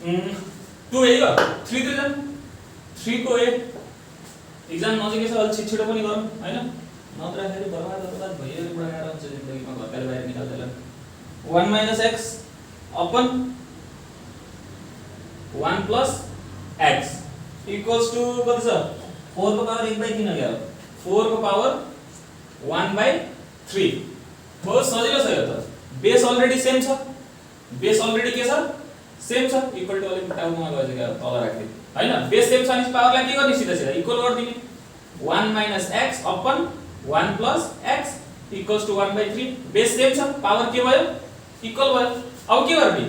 2 ए हो 3 3 जान 3 को ए एक्जाम नजिकै छ अलि छिटो पनि गरौँ हैन नत्रखेरि बर्बाद भयो पुरा गाह्रो हुन्छ जिन्दगीमा घरकाले बाहिर निकाल्दैन 1 minus x upon 1 plus x equals to कति छ 4 को पावर 1 by 3 गयो 4 को पावर 1 by 3 बहुत सजिलो छ यो त बेस अलरेडी सेम छ बेस अलरेडी के छ सेम छ इक्वल टु अलि टाउमा गयो जग्गा तल राख्दिनु हैन बेस सेम छ अनि पावरलाई के गर्ने सिधा सिधा equal गर्दिने 1 minus x upon 1 plus x equals to 1 by 3 base same छ पावर के भयो इक्वल भयो अब के गर्ने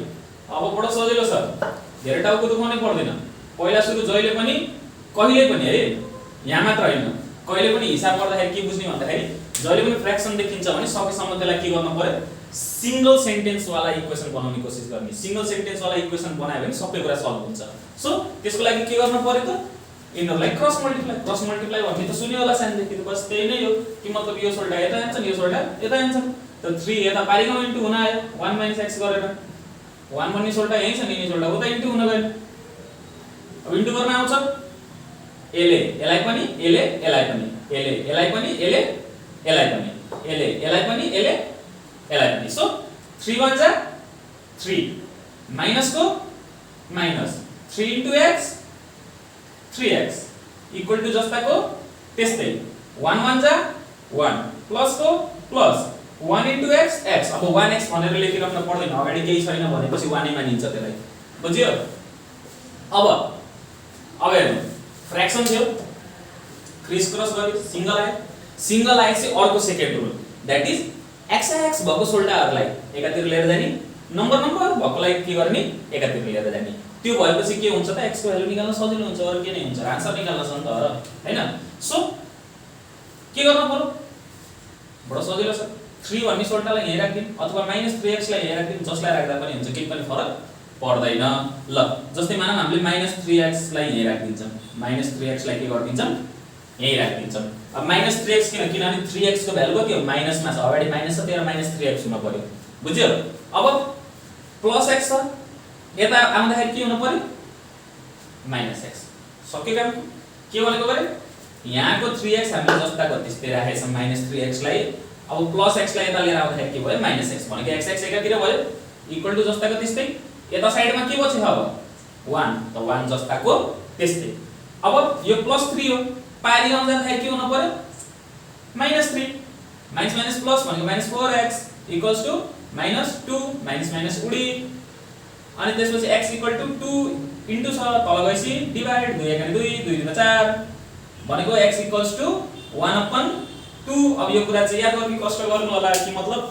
अब बडो सजिलो छ धेरै टाउको दुखाउनै पर्दैन पहिला सुरु जहिले पनि कहिले पनि है यहाँ मात्र हैन कहिले पनि हिसाब गर्दाखेरि के बुझ्ने भन्दाखेरि जहिले पनि फ्र्याक्सन देखिन्छ भने सकेसम्म त्यसलाई के गर्न पर्यो सिंगल सेन्टेन्स वाला इक्वेसन बनाउने कोसिस गर्ने सिंगल सेन्टेन्स वाला इक्वेसन बनायो भने सबै कुरा सल्भ हुन्छ सो त्यसको लागि के गर्न पर्यो त इनरलाई क्रस मल्टिप्लाई भन्ने त सुन्यो होला सानदेखि त बस त्यही नै हो कि मतलब यो सोल्टा यता जान्छ यो सोल्टा यता जान्छ त 3 यता पारिको इन्टु हुन आयो 1 minus x गरेर 1 भन्ने सोल्टा यही छ नि नि सोल्टा उता इन्टु हुन गयो अब इन्टु गर्न आउँछ एले एलाई पनि एले एलाई पनि एले एलाई पनि एले एलाई पनि एले एलाई पनि एले एलाई पनि सो 3 1 जा 3 माइनस को minus 3 into x 3x equal to जस्ताको त्यस्तै 1 1 जा 1 प्लस को प्लस 1 into x x अब 1x भनेर लेखिराख्न पर्दैन अगाडि केही छैन भनेपछि 1 नै मानिन्छ त्यसलाई बुझ्यो अब हेर्नु फ्र्याक्सन थियो क्रिस क्रस गरे सिंगल आएपछि अर्को second rule that is x x भएको सोल्टाहरुलाई एकातिर लिएर जाने नम्बर भएकोलाई के गर्ने एकातिर लिएर जाने त्यो भएपछि के हुन्छ त x को भ्यालु निकाल्न सजिलो हुन्छ अरु के नै हुन्छ आन्सर निकाल्न छ नि त हैन सो के गर्न पर्यो बडो सजिलो छ 3 भन्ने सोल्टालाई यही राख्दिन अथवा -3x लाई यही राख्दिन जसलाई राख्दा पनि हुन्छ केही पनि फरक पर्दैन ल जस्तै मानौं हामीले -3x लाई यही राख्दिन्छौं -3x लाई के गर्दिन्छौं यही राख्दिन्छौं अब -3x किनभने 3x को भ्यालु कति हो माइनसमा छ अगाडि माइनस छ त्यही 3x हुन पर्यो बुझ्यो अब प्लस x छ यता आउँदाखेरि के हुन पर्यो -x सक्यो काम के भनेको गरे यहाँको 3x हामीले जस्ताको त्यस्तै राखेछौं -3x लाई अब प्लस x लाई यता लिएर आउँदाखेरि के भयो -x भनेको x x एकातिर भयो इक्वल टु जस्ताको त्यस्तै यता साइडमा के बच्यो अब 1 त 1 जस्ताको त्यस्तै अब यो +3 हो पारी आउँदाखेरि के हुन पर्यो -3 माइनस प्लस भनेको -4x इक्वल्स टु -2 माइनस उडी अनि त्यसपछि x इक्वल टु 2 इन्टु छ तल गएपछि डिवाइड 2 एकाले 2 2 दुना 4 भनेको x इक्वल्स टु 1/2 अब यो कुरा चाहिँ याद गर्ने कष्ट गर्नु होला कि मतलब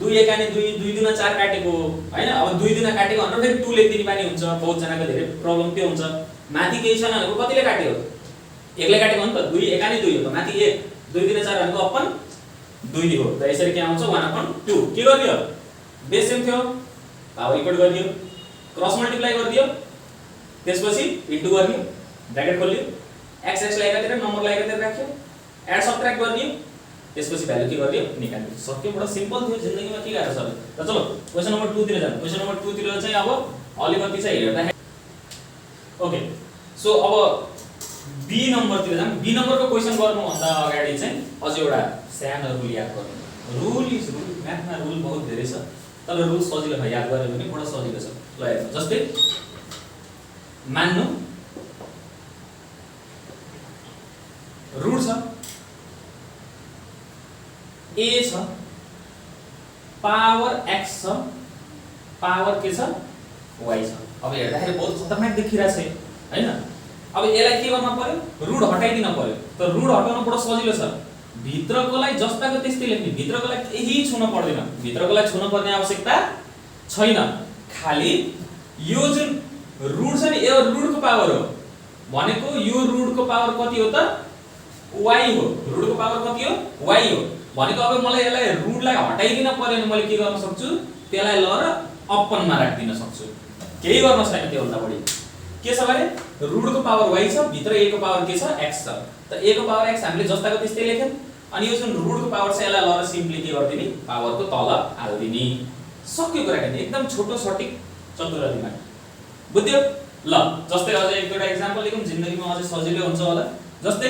2 एकाले 2 2 दुना 4 काटेको हैन अब 2 दुना काटेको भनेर फेरि 2 लेख्दिने बानी हुन्छ बहुत जनाको धेरै प्रब्लम त्यो हुन्छ माथि केही छैन भनेको कतिले काट्यो एकले काटेको हो नि त 2 एकाले 2 हो त माथि 1 2 दुना 4 भनेको अपन 2 हो त यसरी के आउँछ 1/2 के गरियो बेस सेम थियो पावर इक्वल गरियो क्रस मल्टिप्लाई गरिदियो त्यसपछि इन्टु गरियो ब्र्याकेट खोल्यो x x लाई एकातिर नम्बर लाई एकातिर राख्यो एड सबट्र्याक्ट गरिदियो त्यसपछि भ्यालु के गरिदियो निकाल्दियो सक्यो बडा सिम्पल थियो जिन्दगीमा के गाह्रो छ र चलो क्वेशन नम्बर 2 तिर जाऊ क्वेशन नम्बर 2 तिर चाहिँ अब अलिकति चाहिँ हेर्दा ओके सो अब बी नम्बर तिर जाऊ बी नम्बरको क्वेशन गर्नु भन्दा अगाडि चाहिँ अझ एउटा सानो रुल याद गर्नु रुल इज रुल म्याथमा रुल बहुत धेरै छ तर रुल सजिलो छ याद गर्नु पनि बडा सजिलो छ ल हेर्नु जस्तै मान्नु रुट छ a छ पावर x छ पावर के छ y छ अब हेर्दाखेरि बहुत खतरनाक देखिरा छ हैन अब यसलाई के गर्न पर्यो रुट हटाइदिन पर्यो त रुट हटाउन बडो सजिलो छ भित्रकोलाई जस्ताको त्यस्तै लेख्ने भित्रकोलाई केही छुन पर्दैन भित्रकोलाई छुन पर्ने आवश्यकता छैन खाली यो जुन रुट छ नि यो रुटको पावर हो भनेको यो रुटको पावर कति हो त y हो रुटको पावर कति हो y हो भनेको अब मलाई यसलाई रुटलाई हटाइदिन पर्यो भने मैले के गर्न सक्छु त्यसलाई लएर अपनमा राख्दिन सक्छु केही गर्न छैन त्यो भन्दा बढी के छ भने रुटको पावर y छ भित्र a को पावर के छ x छ त a को पावर x हामीले जस्ताको त्यस्तै लेख्यौं अनि यो जुन रुटको पावर छ यसलाई लएर सिम्पली के गर्दिनी पावरको तल हाल्दिनी सक्यो कुरा गर्नु एकदम छोटो सटिक चतुर दिमाग बुझ्यो ल जस्तै अझै एक दुईटा एक्जाम्पल लिकौं जिन्दगीमा अझै सजिलो हुन्छ होला जस्तै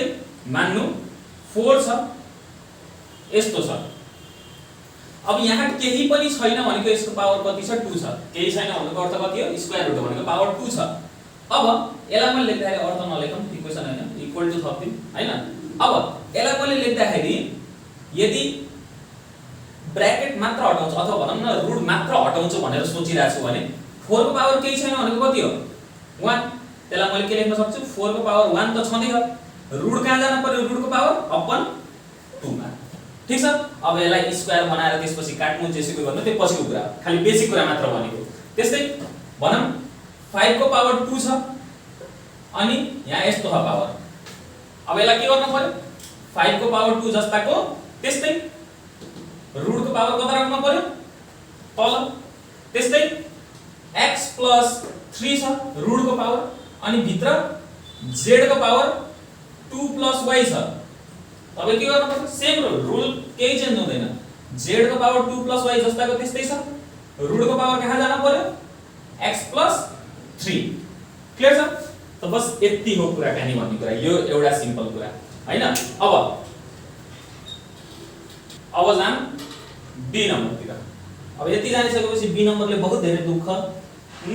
मान्नु 4 छ यस्तो छ अब यहाँ केही पनि छैन भनेको यसको पावर कति छ 2 छ केही छैन भनेको अर्थ कति हो स्क्वायर रुट भनेको पावर 2 छ अब यसलाई मैले लेख्दाखेरि अर्थ नलेखौं इक्वेसन हैन इक्वल टु थप्दिम हैन अब यसलाई मैले लेख्दाखेरि यदि ब्र्याकेट मात्र हटाउँछ अथवा भनौं न रुट मात्र हटाउँछ भनेर सोचिरहेको छु भने 4 को पावर केही छैन भनेको कति हो 1 त्यसलाई मैले के लेख्न सक्छु 4 को पावर 1 त छँदै हो रुट कहाँ जानु पर्यो रुट को पावर अपन 2 मा ठीक छ अब यसलाई स्क्वायर बनाएर त्यसपछि काट्नु जेसुकै गर्नु त्यो पछिको कुरा खाली बेसिक कुरा मात्र भनेको त्यस्तै भनौं 5 को पावर 2 छ अनि यहाँ यस्तो छ पावर अब यसलाई के गर्नु पर्यो 5 को पावर 2 जस्ताको त्यस्तै रुट को पावर कता राख्नु पर्यो तल त्यस्तै x + 3 छ रुट को पावर अनि भित्र z को पावर 2 + y छ अब के गर्नु पर्छ सेम रुल केही चेन्ज हुँदैन z को पावर 2 + y जस्ताको त्यस्तै छ रुट को पावर कहाँ जानु पर्यो x + 3 क्लियर छ त बस यति हो कुराकानी भन्ने कुरा यो एउटा सिम्पल कुरा हैन अब जाम बी नम्बरतिर अब यति जानिसकेपछि बी नम्बरले बहुत धेरै दुःख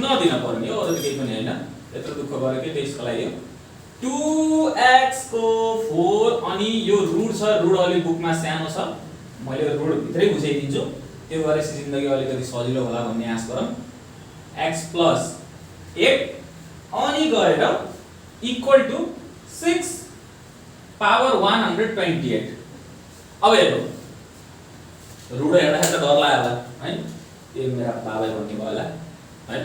नदिन पर्ने हो अरु केही पनि हैन यत्रो दुःख गरे के त्यसको लागि हो 2x को 4 अनि यो रुट छ रुट अलि बुकमा सानो छ मैले रुट भित्रै बुझाइदिन्छु त्यो गरेपछि जिन्दगी अलिकति सजिलो होला भन्ने आश गरौँ x + 8 अनि गएर इक्वल टु 6 पावर 128 अब हेर्नु रुट हेर्दा त डर लाग्यो होला है त्यो मेरा बाबा भन्ने भयो होला हैन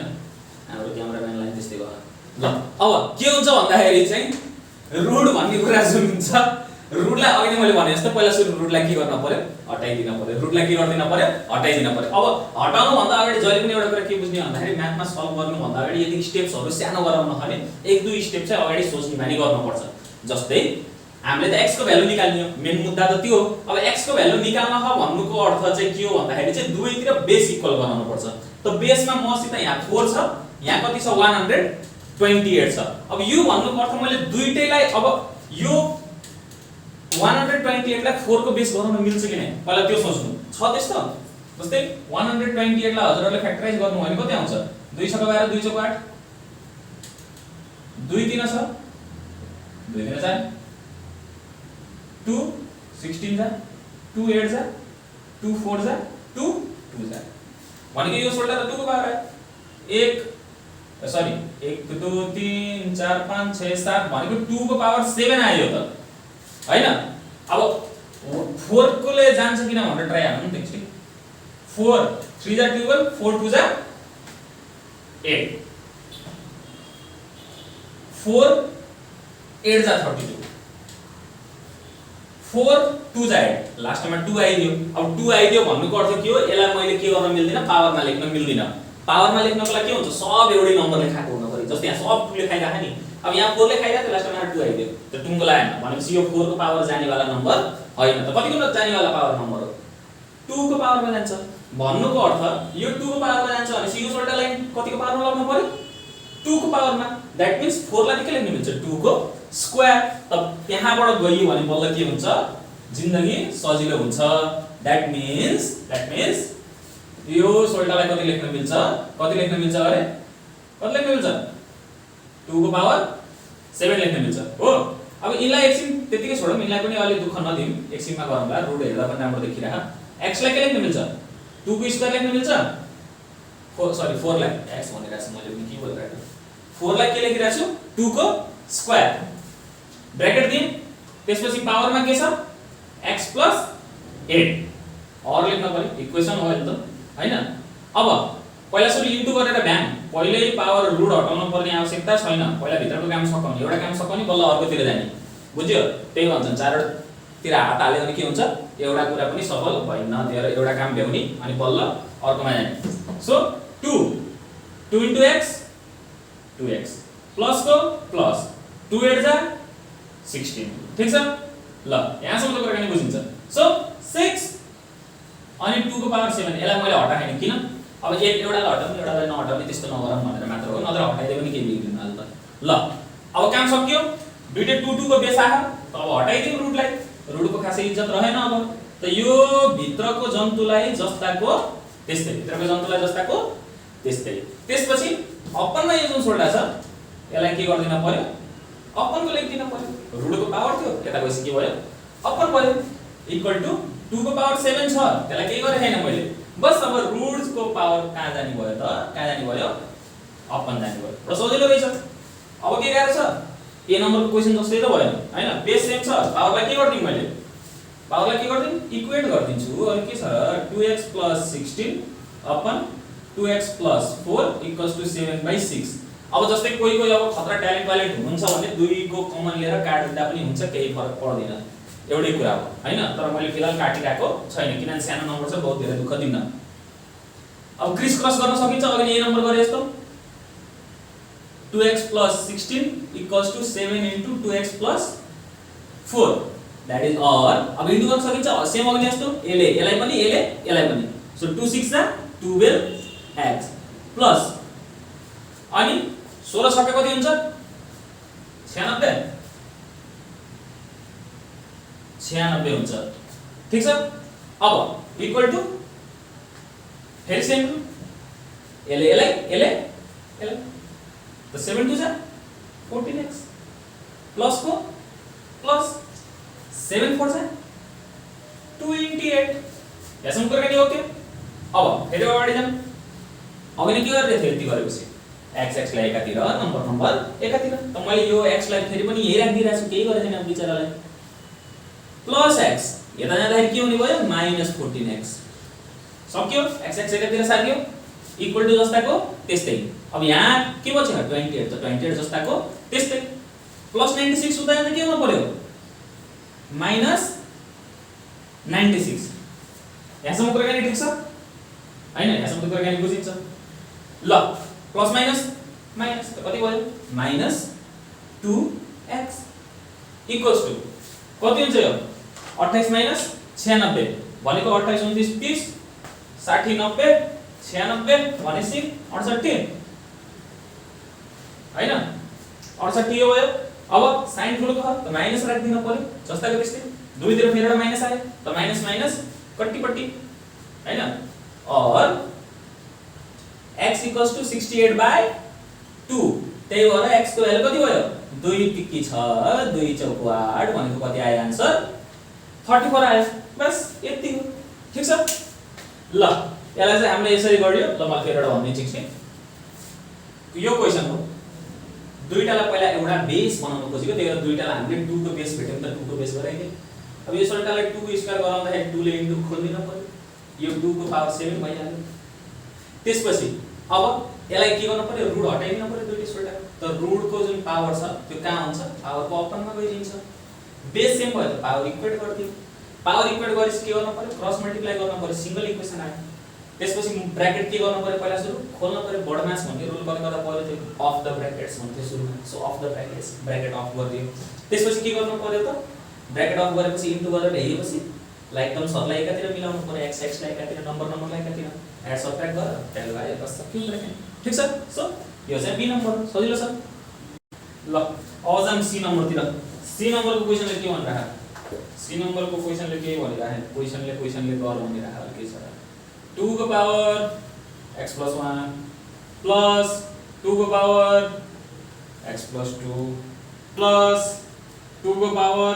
हाम्रो क्यामेराम्यानलाई त्यस्तै भयो ल अब के हुन्छ भन्दाखेरि चाहिँ रुट भन्ने कुरा जुन हुन्छ रुटलाई अघि नै मैले भने जस्तो पहिला सुरु रुटलाई के गर्न पर्यो हटाइदिन पर्यो रुटलाई के गर्दिन पर्यो हटाइदिन पर्यो अब हटाउनु भन्दा अगाडि जहिले पनि एउटा कुरा के बुझ्ने भन्दाखेरि म्याथमा सल्भ गर्नु भन्दा अगाडि यदि स्टेप्सहरु सानो गराउन भने एक दुई स्टेप चाहिँ अगाडि सोच्ने बानी गर्नुपर्छ जस्तै हामीले त x को भ्यालु निकाल्ने हो मेन मुद्दा त त्यो हो अब x को भ्यालु निकाल्न ह भन्नुको अर्थ चाहिँ के हो भन्दाखेरि चाहिँ दुवैतिर बेस इक्वल बनाउनु पर्छ त बेसमा मसित यहाँ 4 छ यहाँ कति छ 128 छ अब यो भन्नुको अर्थ मैले दुईटैलाई अब यो 128 लाई 4 को बेस बनाउन मिल्छ कि हैन पहिला त्यो सोच्नु छ त्यस्तो जस्तै 128 लाई हजुरहरुले फ्याक्टराइज गर्नु भने कति आउँछ 2 छ 12 2 छ 8 2 3 छ 2 3 4 2 16 जा 2 8 जा 2 4 जा 2 2 जा भनेको यो सोल्डर त 2 को पावर आयो 1 सरी 1 2 3 4 5 6 7 भनेको 2 को पावर 7 आयो त हैन अब 4 को ले जान्छ किन भनेर ट्राई हाल्नु नि एकचोटी 4 3 जा 12 4 2 जा 8 4 8 जा 32 4 2 जा 8 लास्टमा 2 आइदियो अब 2 आइदियो भन्नुको अर्थ के हो यसलाई मैले के गर्न मिल्दिन पावरमा लेख्न मिल्दिन पावरमा लेख्नको लागि के हुन्छ सब एउटै नम्बर लेखाएको हुनु पर्यो जस्तै यहाँ सब 2 ले खाइराख नि अब यहाँ 4 ले खाइराख लास्टमा 2 आइदियो त टुङ्गो लागेन भनेपछि यो 4 को पावर जाने वाला नम्बर हैन त कतिको जाने वाला पावर नम्बर हो 2 को पावरमा जान्छ भन्नुको अर्थ यो 2 को पावरमा जान्छ भनेपछि यो सोल्डर लाइन कतिको पावरमा लाग्नु पर्यो 2 को पावरमा दैट मीन्स 4 लाई के लेख्नु मिल्छ 2 को स्क्वायर त त्यहाँबाट गयो भने बल्ल के हुन्छ जिन्दगी सजिलो हुन्छ दैट मीन्स यो सोल्डरलाई कति लेख्न मिल्छ अरे कति लेख्न मिल्छ 2 को पावर 7 लेख्न मिल्छ हो अब इनलाई एकछिन त्यतिकै छोडौं इनलाई पनि अलि दुःख नदिम एकछिनमा गरौँला रुट हेर्दा पनि राम्रो देखिरहा x लाई के लेख्न मिल्छ 2 को स्क्वायर लेख्न मिल्छ 4 लाई x भनिरहेछु मैले पनि के बोलिरहेको 4 लाई के लेखिरहेछु छु 2 को स्क्वायर ब्रैकेट दिम त्यसपछि पावरमा के छ x + 8 और लेख्न पर्यो इक्वेसन हो नि त हैन अब पहिला सुरु इन्टु गरेर भ्याम पहिल्यै पावर रुट हटाउनु पर्ने आवश्यकता छैन पहिला भित्रको काम सकाउने एउटा काम सकाउने बल्ल अर्कोतिर जाने बुझ्यो त्यही भन्छन् चारतिर हात हाल्यो भने के हुन्छ एउटा कुरा पनि सफल भएन त्यही एउटा काम भ्याउने अनि बल्ल अर्कोमा जाने सो 2 * x 2x प्लस को प्लस 2 8 जा 16 ठीक छ ल यहाँसम्म त कुराकानी बुझिन्छ सो 6 अनि 2 को पावर 7 यसलाई मैले हटाएन किन अब एउटालाई हटाउँ एउटालाई नहटाउने त्यस्तो नगरौँ भनेर मात्र हो, नत्र हटाइदिए पनि केही बिग्रिदैन अहिले त। ल अब काम सक्यो, दुईटै 2 2 को बेस आयो, त अब हटाइदिउँ रुटलाई, रुटको खासै इज्जत रहेन अब। त यो भित्रको जन्तुलाई जस्ताको त्यस्तै, भित्रको जन्तुलाई जस्ताको त्यस्तै। त्यसपछि अपनमा यो जुन सोल्डा छ यसलाई के गर्दिन पर्यो, अपन को लेख्दिन पर्यो, रुटको पावर थियो यता गएपछि के भयो अपन भयो, इक्वल टु 2 को पावर 7 छ, त्यसलाई केही गरे छैन मैले, बस अब रुट को पावर कहाँ जाने भयो त, कहाँ जाने भयो अपन जाने भयो र सजिलो रहेछ। अब के गाह्रो छ, ए नम्बरको क्वेशन जस्तै त भयो हैन, बेस सेम छ, पावरलाई के गर्दिम मैले, पावरलाई के गर्दिम इक्वेट गर्दिन्छु, अनि के छ 2x + 16 अपन 2x + 4 = 7/6। अब जस्तै कोही कोही अब खतरा ट्यालेन्ट हुनुहुन्छ भने दुई को कमन लिएर काट्दा पनि हुन्छ, केही फरक पर्दैन, एउटै कुरा हो हैन। तर मैले फिलहाल काटिराको छैन किनभने सानो नम्बर छ, बहुत धेरै दुःख दिन्न। अब क्रिस क्रस गर्न सकिन्छ, अघि ए नम्बर गरे जस्तो 2x + 16 = 7 * 2x + 4 दैट इज और। अब इन्टु गर्न सकिन्छ सेम अघि जस्तो, एले एलाई पनि एले एलाई पनि, सो 2 6 = 12x प्लस अनि 16 छक्का कति हुन्छ 96 हुन्छ, ठीक छ। अब इक्वल टु फेरि सेम एले एले एले एले, त 7 2 = 14x प्लस को प्लस 7 4 = 28, यसम कुरा के ओके। अब फेरि अगाडि जाम, अघि नै के गर्दै थियो यति गरेपछि x x लाई एकातिर नम्बर एकातिर, त मैले यो x लाई फेरि पनि यही राखिदिरहेको छु, केही गरे छैन बिचरालाई, प्लस x यता जाँदाखेरि के हुने भयो -14x, सक्यो, x x एकातिर सार्यो इक्वल टु जस्ताको त्यस्तै। अब यहाँ के बच्यो 28, त 28 जस्ताको त्यस्तै, प्लस 96 उता जाँदा के हुनु पर्यो -96, यहाँसम्म कुराकानी ठिक छ हैन, यहाँसम्म कुराकानी बुझिन्छ। ल प्लस माइनस माइनस त कति भयो -2x इक्वल्स टु कति हुन्छ यो 28 - 96 भनेको 28 29 30 60 90 96 भनेपछि 68 हैन, 68 यो भयो। अब साइन ठुलो छ त माइनस राख्दिन पर्यो जस्ताको त्यस्तै, दुईतिर फेरि एउटा माइनस आयो त माइनस माइनस कट्टीपट्टी हैन, और x = 68/2, त्यही भएर x को भ्यालु कति भयो 2 टिक्की छ 2 चौको 8 भनेको कति आयो आन्सर 34 आयो, बस यति हो, ठीक छ। ल यसलाई चाहिँ हामीले यसरी गर्यो, ल म फेरि एउटा भन्दिन्छु कि यो क्वेशन हो, दुईटालाई पहिला एउटा बेस बनाउन खोजेको, त्यही भएर दुईटालाई हामीले 2 को बेस भेट्यौं त 2 को बेस गराइदिए। अब यो सोल्टालाई 2 को स्क्वायर गराउँदाखेरि 2 ले इन्टु खोल्दिन पर्यो, यो 2 को पावर 7 भइहाल्यो। त्यसपछि अब यसलाई के गर्नु पर्यो रुट हटाइदिन पर्यो दुईटै सोल्टा, त रुट को जुन पावर छ त्यो कहाँ हुन्छ पावरको अपनमा गइदिन्छ, बेस सेम भयो त पावर इक्वेट गर्दियो, पावर इक्वेट गरेपछि के गर्नु पर्यो क्रस मल्टिप्लाई गर्नु पर्यो, सिंगल इक्वेसन आयो। त्यसपछि ब्र्याकेट के गर्नु पर्यो पहिला सुरु खोल्न पर्यो, बडमास भन्ने रुल पनि गर्दा पर्यो, त्यो अफ द ब्र्याकेट्स भन्थ्यो सुरुमा, so of the brackets bracket off गरिदियो। त्यसपछि के गर्नु पर्यो त ब्र्याकेट अफ गरेपछि इन्टु गरेर हेरेपछि लाइक टर्म सबलाई एकातिर मिलाउनु पर्यो, x x लाई एकातिर नम्बरलाई एकातिर एड सबट्र्याक्ट गरेर भ्यालु आयो, बस सक्यो ब्र्याकेट, ठीक छ। सो यो चाहिँ बी नम्बर सजिलो छ। ल अब जाम सी नम्बरतिर, सी नम्बरको क्वेशनले के भनिराख, सी नम्बरको क्वेशनले के भनिराख, क्वेशनले गर भनिराख के छ 2 को पावर x + 1 प्लस 2 को पावर x + 2 प्लस 2 को power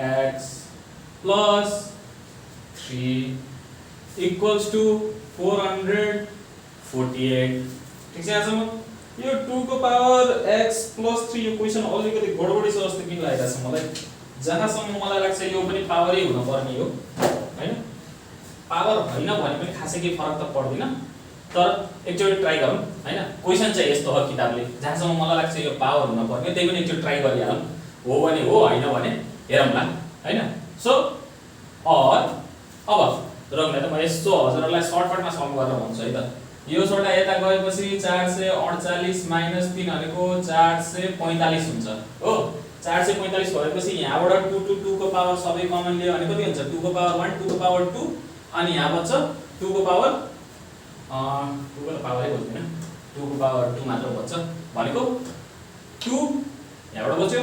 x plus 3 equals to 448, ठीक छ। यहाँसम्म यो 2 को पावर x + 3 यो क्वेशन अलिकति गडबडी छ जस्तो किन लागेको छ मलाई, जहाँसम्म मलाई लाग्छ यो पनि पावरै हुन पर्ने हो हैन, पावर होइन भने पनि खासै केही फरक त पर्दैन, तर एकचोटि ट्राई गरौँ हैन। क्वेशन चाहिँ यस्तो हो किताबले, जहाँसम्म मलाई लाग्छ यो पावर हुन पर्ने, त्यही पनि एकचोटि ट्राई गरिहालौँ, हो भने हो हैन भने हेरौँला हैन। सो और अब रङलाई त म यस्तो हजुरहरुलाई सर्टकटमा सल्भ गरेर भन्छु है त, यो सोल्टा यता गएपछि 448 - 3 भनेको 445 हुन्छ हो, 445 भएपछि यहाँबाट 2 to 2 को पावर सबै कमन लियो भने कति हुन्छ 2 को पावर 1 2 को पावर 2 अनि यहाँ बच्छ 2 को पावर 2 को पावरै बच्दैन 2 को पावर 2 मात्र बच्छ भनेको 2 यहाँबाट बच्यो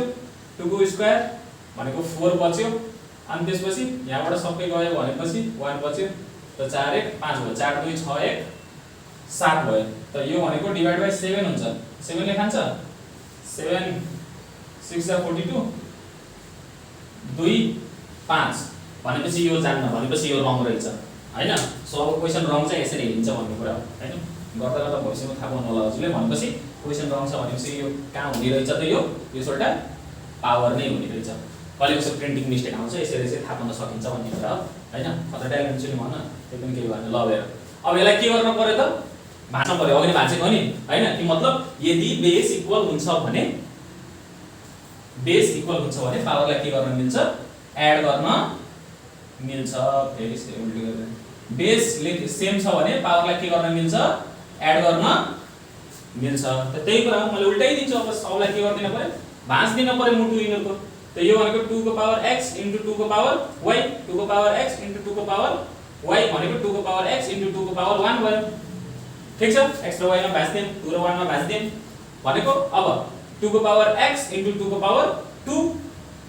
2 को स्क्वायर भनेको 4 बच्यो अनि त्यसपछि यहाँबाट सबै गयो भनेपछि 1 बच्यो त 4 1 5 भयो 4 2 6 1 7 भयो त यो भनेको डिभाइड बाइ 7 हुन्छ 7 ले खान्छ 7 6 42 2 5 भनेपछि यो जान्न भनेपछि यो रङ रहेछ हैन सो अब क्वेशन रङ चाहिँ यसरी हेरिन्छ भन्ने कुरा हो हैन गर्दा गर्दा भविष्यमा थाहा पाउनु होला हजुरले भनेपछि क्वेशन रङ छ भनेपछि यो कहाँ हुने रहेछ त यो सोल्टा पावर नै हुने रहेछ कहिले कसो प्रिन्टिङ मिस्टेक आउँछ यसरी चाहिँ थाहा पाउन सकिन्छ भन्ने कुरा हो हैन कता ट्यालेन्ट छु नि भन्न त्यो पनि केही भएन ल हेर अब यसलाई के गर्न पर्यो त भाँच्न पर्यो अघि भाँचेको नि हैन कि मतलब यदि बेस इक्वल हुन्छ भने पावरलाई के गर्न मिल्छ एड गर्न मिल्छ फेरि उल्टो गरेर बेस सेम छ भने पावरलाई के गर्न मिल्छ एड गर्न मिल्छ त त्यही कुरा मैले उल्टाइ दिन्छु अब सबलाई के गर्दिन पर्यो भाँच दिन पर्यो मुटु यिनीहरुको त यो भनेको 2 को पावर x * 2 को पावर y 2 को पावर x * 2 को पावर y भनेको 2 को पावर x * 2 को पावर 1 भयो ठीक छ x र y मा भाँच दिम 2 र 1 मा भाँच दिम भनेको अब 2 को पावर x * 2 को पावर 2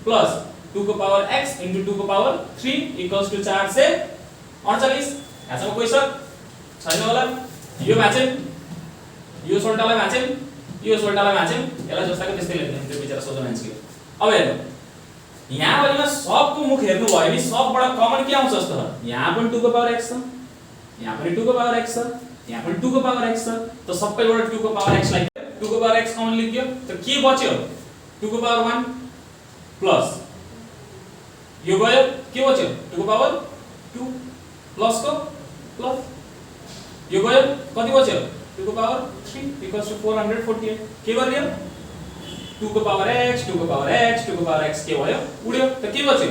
प्लस 2 को पावर x * 2 को पावर 3 = 4 से 48 यहाँसम्म कोही सक छैन होला यो भाँचे यो सोल्टालाई भाँचे यो सोल्टालाई भाँचे यसलाई जस्ताको त्यस्तै लेख्दिनु त्यो बिचारा सोझो मान्छे अब हेर्नु यहाँ भरिमा सबको मुख हेर्नु भयो नि सबबाट कमन के आउँछ जस्तो यहाँ पनि 2 को पावर x छ यहाँ पनि 2 को पावर x छ यहाँ पनि 2 को पावर x छ त सबैबाट 2 को पावर x लाई 2 को पावर x कमन लिइयो त के बच्यो 2 को पावर 1 प्लस यो गयो के बच्यो 2 को पावर 2 प्लस को प्लस यो गयो कति बच्यो 2 को पावर 3 = 448 के गरियो 2 को पावर x 2 को पावर x 2 को पावर x के भयो उड्यो त के बच्यो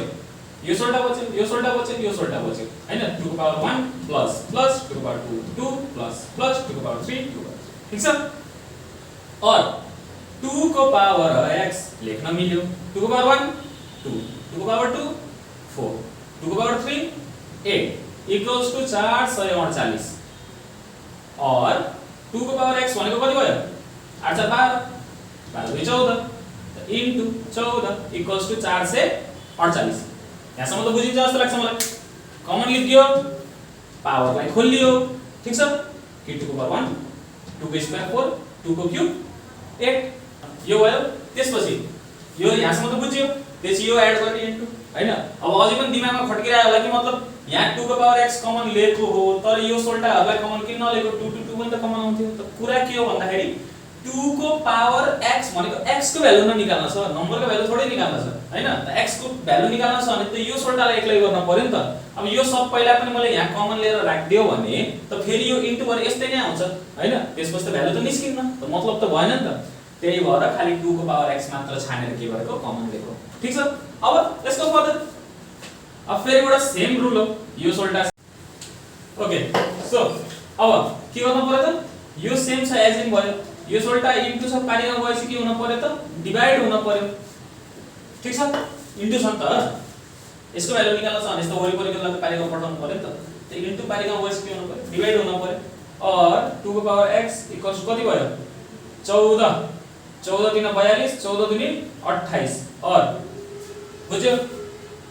यो सोल्टा बच्यो यो सोल्टा बच्यो यो सोल्टा बच्यो हैन 2 को पावर 1 प्लस प्लस 2 को पावर 2 2 प्लस प्लस 2 को पावर 3 2 ठीक छ और 2 को पावर x लेख्न मिल्यो 2 को पावर 1 2 2 को पावर 2 4 2 को पावर 3 8 = 448 और 2 को पावर x भनेको कति भयो 8 4 12 12 14 इन्टु 14 = 4 से 48 यहाँसम्म त बुझिन्छ जस्तो लाग्छ मलाई कमन लिइयो पावरलाई खोलियो ठीक छ कि 2 को पावर 1 2 को स्क्वायर 4 2 को क्यूब 8 यो भयो त्यसपछि यो यहाँसम्म त बुझ्यो त्यसपछि यो एड गर्ने इन्टु हैन अब अझै पनि दिमागमा खड्किरहेको होला कि मतलब यहाँ 2 को पावर x कमन लिएको हो तर यो सोल्टाहरुलाई कमन किन नलिएको 2 2 2 पनि त कमन आउँथ्यो त कुरा के हो भन्दाखेरि 2 को पावर x भनेको x को भ्यालु ननिकाल्न छ नम्बरको भ्यालु थोरै निकाल्न छ हैन त x को भ्यालु निकाल्न छ भने त यो सोल्टालाई एक्लै गर्न पर्यो नि त अब यो सब पहिला पनि मैले यहाँ कमन लिएर राख्दियो भने त फेरि यो इन्टु भने यस्तै नै आउँछ हैन त्यसपछि त भ्यालु त निस्किन्न त मतलब त भएन नि त त्यही भएर खाली 2 को पावर x मात्र छानेर के गरेको कमन लिएको ठीक छ अब लेट्स गो फर्दर अब फेरि एउटा सेम रुल हो यो सोल्टा ओके सो अब के गर्नु पर्यो त यो सेम छ एज इन भयो यो सोल्टा इन्टु छ पानीमा गएपछि के हुन पर्यो त डिभाइड हुन पर्यो ठीक छ इन्टु छ नि त यसको भ्यालु निकाल्न छ भने यस्तो वरिपरिको लागि पानीमा पठाउनु पर्यो नि त त्यो इन्टु पानीमा गएपछि के हुन पर्यो डिभाइड हुन पर्यो और 2 को पावर x = कति भयो 14 14 3 42 14 2 28 और बुझ्यो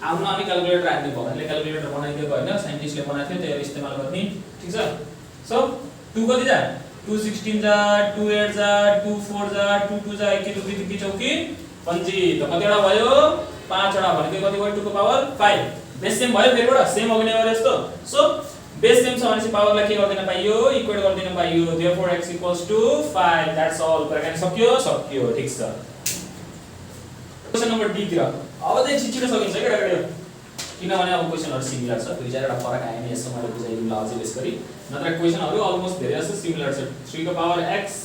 आउन अनि क्याल्कुलेटर राख्ने भएनले क्याल्कुलेटर बनाइदिएको हैन साइन्टिस्टले बनाएको थियो त्यो इस्तेमाल गर्ने ठीक छ सो 2 कति जा 2 16 जा 2 8 जा 2 4 जा 2 2 जा 1 2 3 चौकी 5 त कतिवटा भयो 5 वटा भनेको कति भयो 2 को पावर 5 बेस सेम भयो फेरिबाट सेम अघि नै गरे जस्तो सो बेस सेम छ भनेपछि पावरलाई के गर्दिन पाइयो इक्वेट गर्दिन पाइयो देयरफोर x = 5 दैट्स ऑल कुराकानी सक्यो ठीक छ क्वेशन नम्बर डी तिर अब चाहिँ छिटो सकिन्छ के केटाकेटी किनभने अब क्वेशनहरु सिमिलर छ दुई चारवटा फरक आएन यसो मैले बुझाइदिउँला अझै बेस गरी नत्र क्वेशनहरु अलमोस्ट धेरै जस्तो सिमिलर छ 3 को पावर x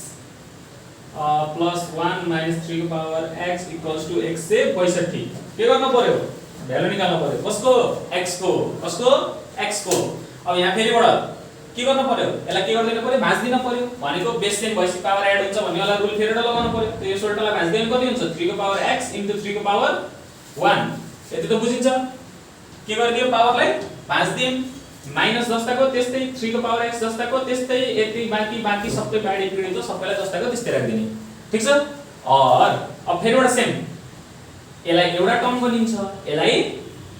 + 1 - 3 को पावर x = 162 के गर्न पर्यो भ्यालु निकाल्न पर्यो कसको x को कसको x को अब यहाँ फेरिबाट के गर्न पर्यो यसलाई के गर्दिन पर्यो भाँच दिन पर्यो भनेको बेस सेम भएपछि पावर एड हुन्छ भन्ने वाला रुल फेरि लगाउनु पर्यो त यो सोल्टालाई भाँच दिए कति हुन्छ 3 को पावर x * 3 को पावर 1 यति त बुझिन्छ के गरिदियो पावरलाई भाँच दिए माइनस जस्ताको त्यस्तै 3 को पावर x जस्ताको त्यस्तै यति बाँकी सबै बाडी पिडी त सबैलाई जस्ताको त्यस्तै राख्दिने ठीक छ और अब फेरि एउटा सेम यसलाई एउटा टर्म गनिन्छ यसलाई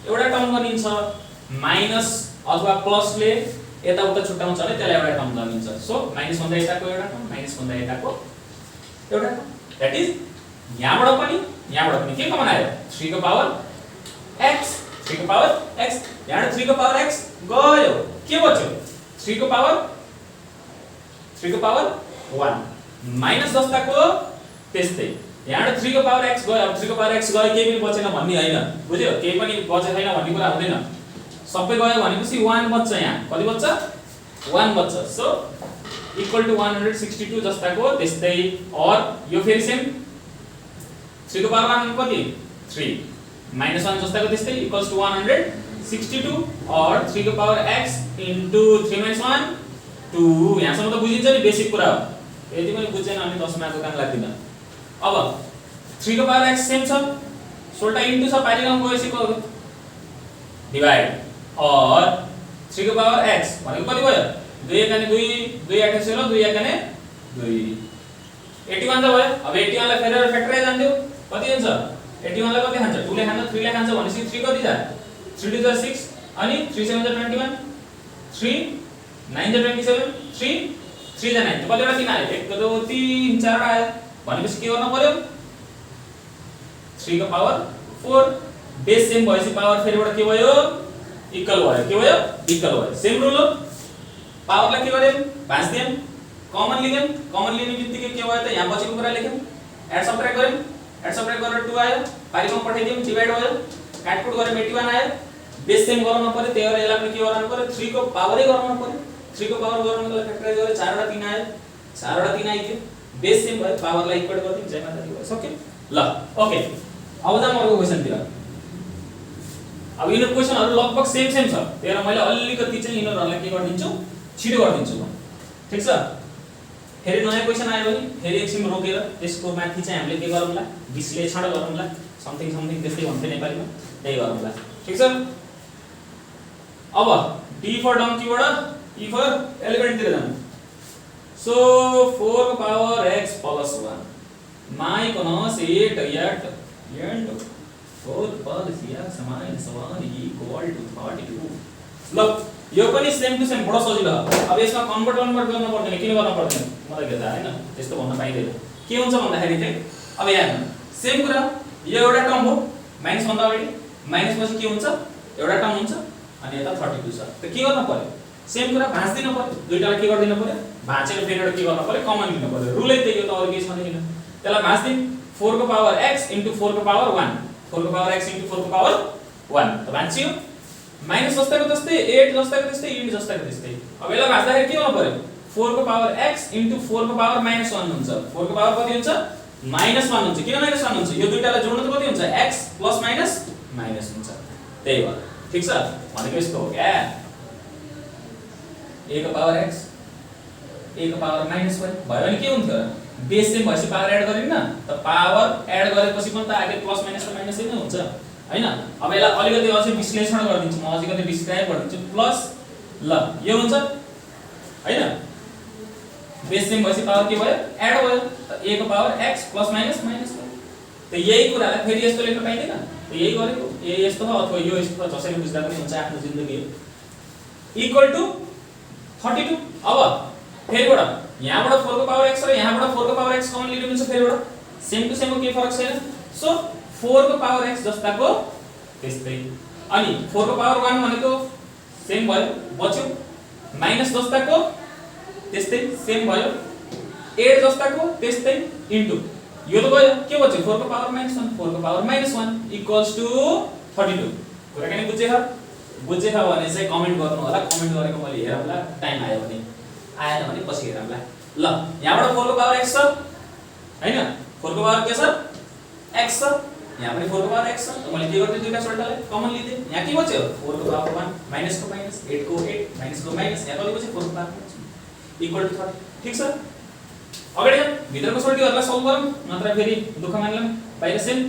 एउटा टर्म गनिन्छ माइनस अथवा प्लसले यता उता छुटाउँछ भने त्यसलाई एउटा टर्म गनिन्छ सो माइनस भन्दा यताको एउटा टर्म माइनस भन्दा यताको एउटा टर्म दैट इज यहाँबाट पनि के कमन आयो 3 को पावर x 3 को पावर x यहाँ 3 को पावर x गयो के बच्यो 3 को पावर 1 माइनस जस्ताको त्यस्तै यहाँ 3 को पावर x गयो अब 3 को पावर x गयो केही पनि बचेन भन्ने हैन बुझ्यो केही पनि बचेन छैन भन्ने कुरा हुँदैन सबै गयो भनेपछि 1 बच्छ यहाँ कति बच्छ 1 बच्छ सो इक्वल टु 162 जस्ताको त्यस्तै और यो फेरि सेम 3 को पावर 1 कति 3 माइनस 1 जस्ताको त्यस्तै इक्वल्स टु 162 और 3 को पावर x इन्टु 3 माइनस 1 2 यहाँसम्म त बुझिन्छ नि बेसिक कुरा हो यदि पनि बुझ्दैन अनि 10 मार्कको काम लाग्दैन अब 3 को पावर x सेम छ सोल्टा इन्टु छ पाइलिगाउँ गएसीको डिवाइड और 3 को पावर x भनेको कति भयो 2 एकाने 2 2 8 16 2 एकाने 2 81 त भयो अब 81 लाई फेरि फ्याक्टराइज हान्दियो कति हुन्छ 81 लाई कति खान्छ 2 ले खान्छ 3 ले खान्छ भनेपछि 3 कति जा 3 2 6 अनि 3 7 21 3 9 27 3 3 9 त कतिवटा 3 आयो 1 2 3 4 आयो भनेपछि के गर्न पर्यो 3 को पावर 4 बेस सेम भएपछि पावर फेरिबाट के भयो इक्वल भयो सेम रुल हो पावरलाई के गर्यौं भाँच्दियौं कमन लिने बित्तिकै के भयो त यहाँ पछिको कुरा लेख्यौं एड सबट्र्याक्ट गरेर 2 आयो पाइलिगाउँ पठाइदियौं डिवाइड भयो काटकुट गरेर 81 आयो बेस सेम गराउन पर्यो त्यही भएर यसलाई पनि के गराउनु पर्यो 3 को पावरै गराउनु पर्यो 3 को पावर गराउनको लागि फ्याक्टराइज गरेर 4 वटा 3 आयो 4 वटा 3 आइदियो बेस सेम भयो पावरलाई इक्वल गर्दियौं जय माता दी भयो सक्यो ल ओके अब जाम अर्को क्वेशनतिर अब यिनीहरु क्वेशनहरु लगभग सेम छ त्यही भएर मैले अलिकति चाहिँ यिनीहरुलाई के गर्दिन्छु छिटो गर्दिन्छु म ठीक छ फेरि नयाँ क्वेशन आयो भने फेरि एकछिन रोकेर त्यसको माथि चाहिँ हामीले के गरौँला विश्लेषण गरौँला समथिङ त्यस्तै भन्छ नेपालीमा त्यही गरौँला ठीक छ अब डी फर डङ्कीबाट ई फर एलिमेन्ट तिर जानु सो 4 को पावर x + 1 माइनस 8 यट एन्ड 4 पद सिया समान समान इक्वल टु 32 ल यो पनि सेम टु सेम बडो सजिलो हो अब यसमा कन्भर्ट गर्न पर्दैन किन गर्न पर्दैन मलाई के थाहा हैन त्यस्तो भन्न पाइदैन के हुन्छ भन्दाखेरि चाहिँ अब यहाँ सेम कुरा यो एउटा टर्म हो माइनस भन्दा अगाडि माइनस पछि के हुन्छ एउटा टर्म हुन्छ अनि यता 32 छ त के गर्न पर्यो सेम कुरा भाँच्दिन पर्यो दुईटालाई के गर्दिन पर्यो भाँचेर फेरि एउटा के गर्न पर्यो कमन लिनु पर्यो रुलै त्यही हो त अरु केही छैन किन त्यसलाई भाँच्दिन 4 को पावर x * 4 को पावर 1 4 को पावर x * 4 को पावर 1 त भाँचियो माइनस जस्ताको त्यस्तै 8 जस्ताको त्यस्तै इन जस्ताको त्यस्तै अब यसलाई भाँच्दाखेरि के गर्नु पर्यो 4 को पावर x * 4 को पावर -1 हुन्छ 4 को पावर कति हुन्छ -1 हुन्छ किन -1 हुन्छ यो दुईटालाई जोड्नु त कति हुन्छ x + माइनस हुन्छ त्यही हो ठीक छ भनेको यस्तो हो क्या a को पावर x a को पावर -1 भयो भने के हुन्थ्यो बेस सेम भएपछि पावर एड गरिन त पावर एड गरेपछि पनि त आगे प्लस माइनस र माइनस नै हुन्छ हैन अब यसलाई अलिकति अझै विश्लेषण गर्दिन्छु म अझै कति डिस्क्राइब गर्दिन्छु प्लस ल यो हुन्छ हैन बेस सेम भएपछि पावर के भयो एड भयो त a को पावर x + माइनस त यही कुरालाई फेरि यस्तो लेख्न पाइदैन त यही गरेको a यस्तो हो अथवा यो यस्तो जसरी बुझ्दा पनि हुन्छ आफ्नो जिन्दगी इक्वल टु 32 अब फेरिबाट यहाँबाट 4 को पावर x र यहाँबाट 4 को पावर x कमन लिनु हुन्छ फेरिबाट सेम टु सेम को के फरक छैन सो 4 को पावर x जस्ताको त्यस्तै अनि 4 को पावर 1 भनेको सेम भयो बच्यो माइनस जस्ताको त्यस्तै सेम भयो 8 जस्ताको त्यस्तै इन्टु यो त भयो के बच्यो 4 को पावर -1 4 को पावर -1 इक्वल्स टु 32 कुरा के बुझ्छ भने चाहिँ कमेन्ट गर्नु होला कमेन्ट गरेको मैले हेरौँला टाइम आयो भने आएन भने पछि हेरौँला ल यहाँबाट 4 को पावर x छ हैन 4 को पावर के छ x छ यहाँ पनि 4 को पावर x छ मैले के गर्थे दुईटा सोल्टालाई कमन लिथे यहाँ के बच्यो 4 को पावर 1 माइनस को माइनस 8 को 8 माइनस को माइनस यहाँ कति बच्यो 4 को पावर इक्वल टु 30 ठीक छ अगाडि भित्रको सोल्टीहरुलाई सल्भ गरौँ नत्र फेरि दुःख मान्लाम बाहिर सेम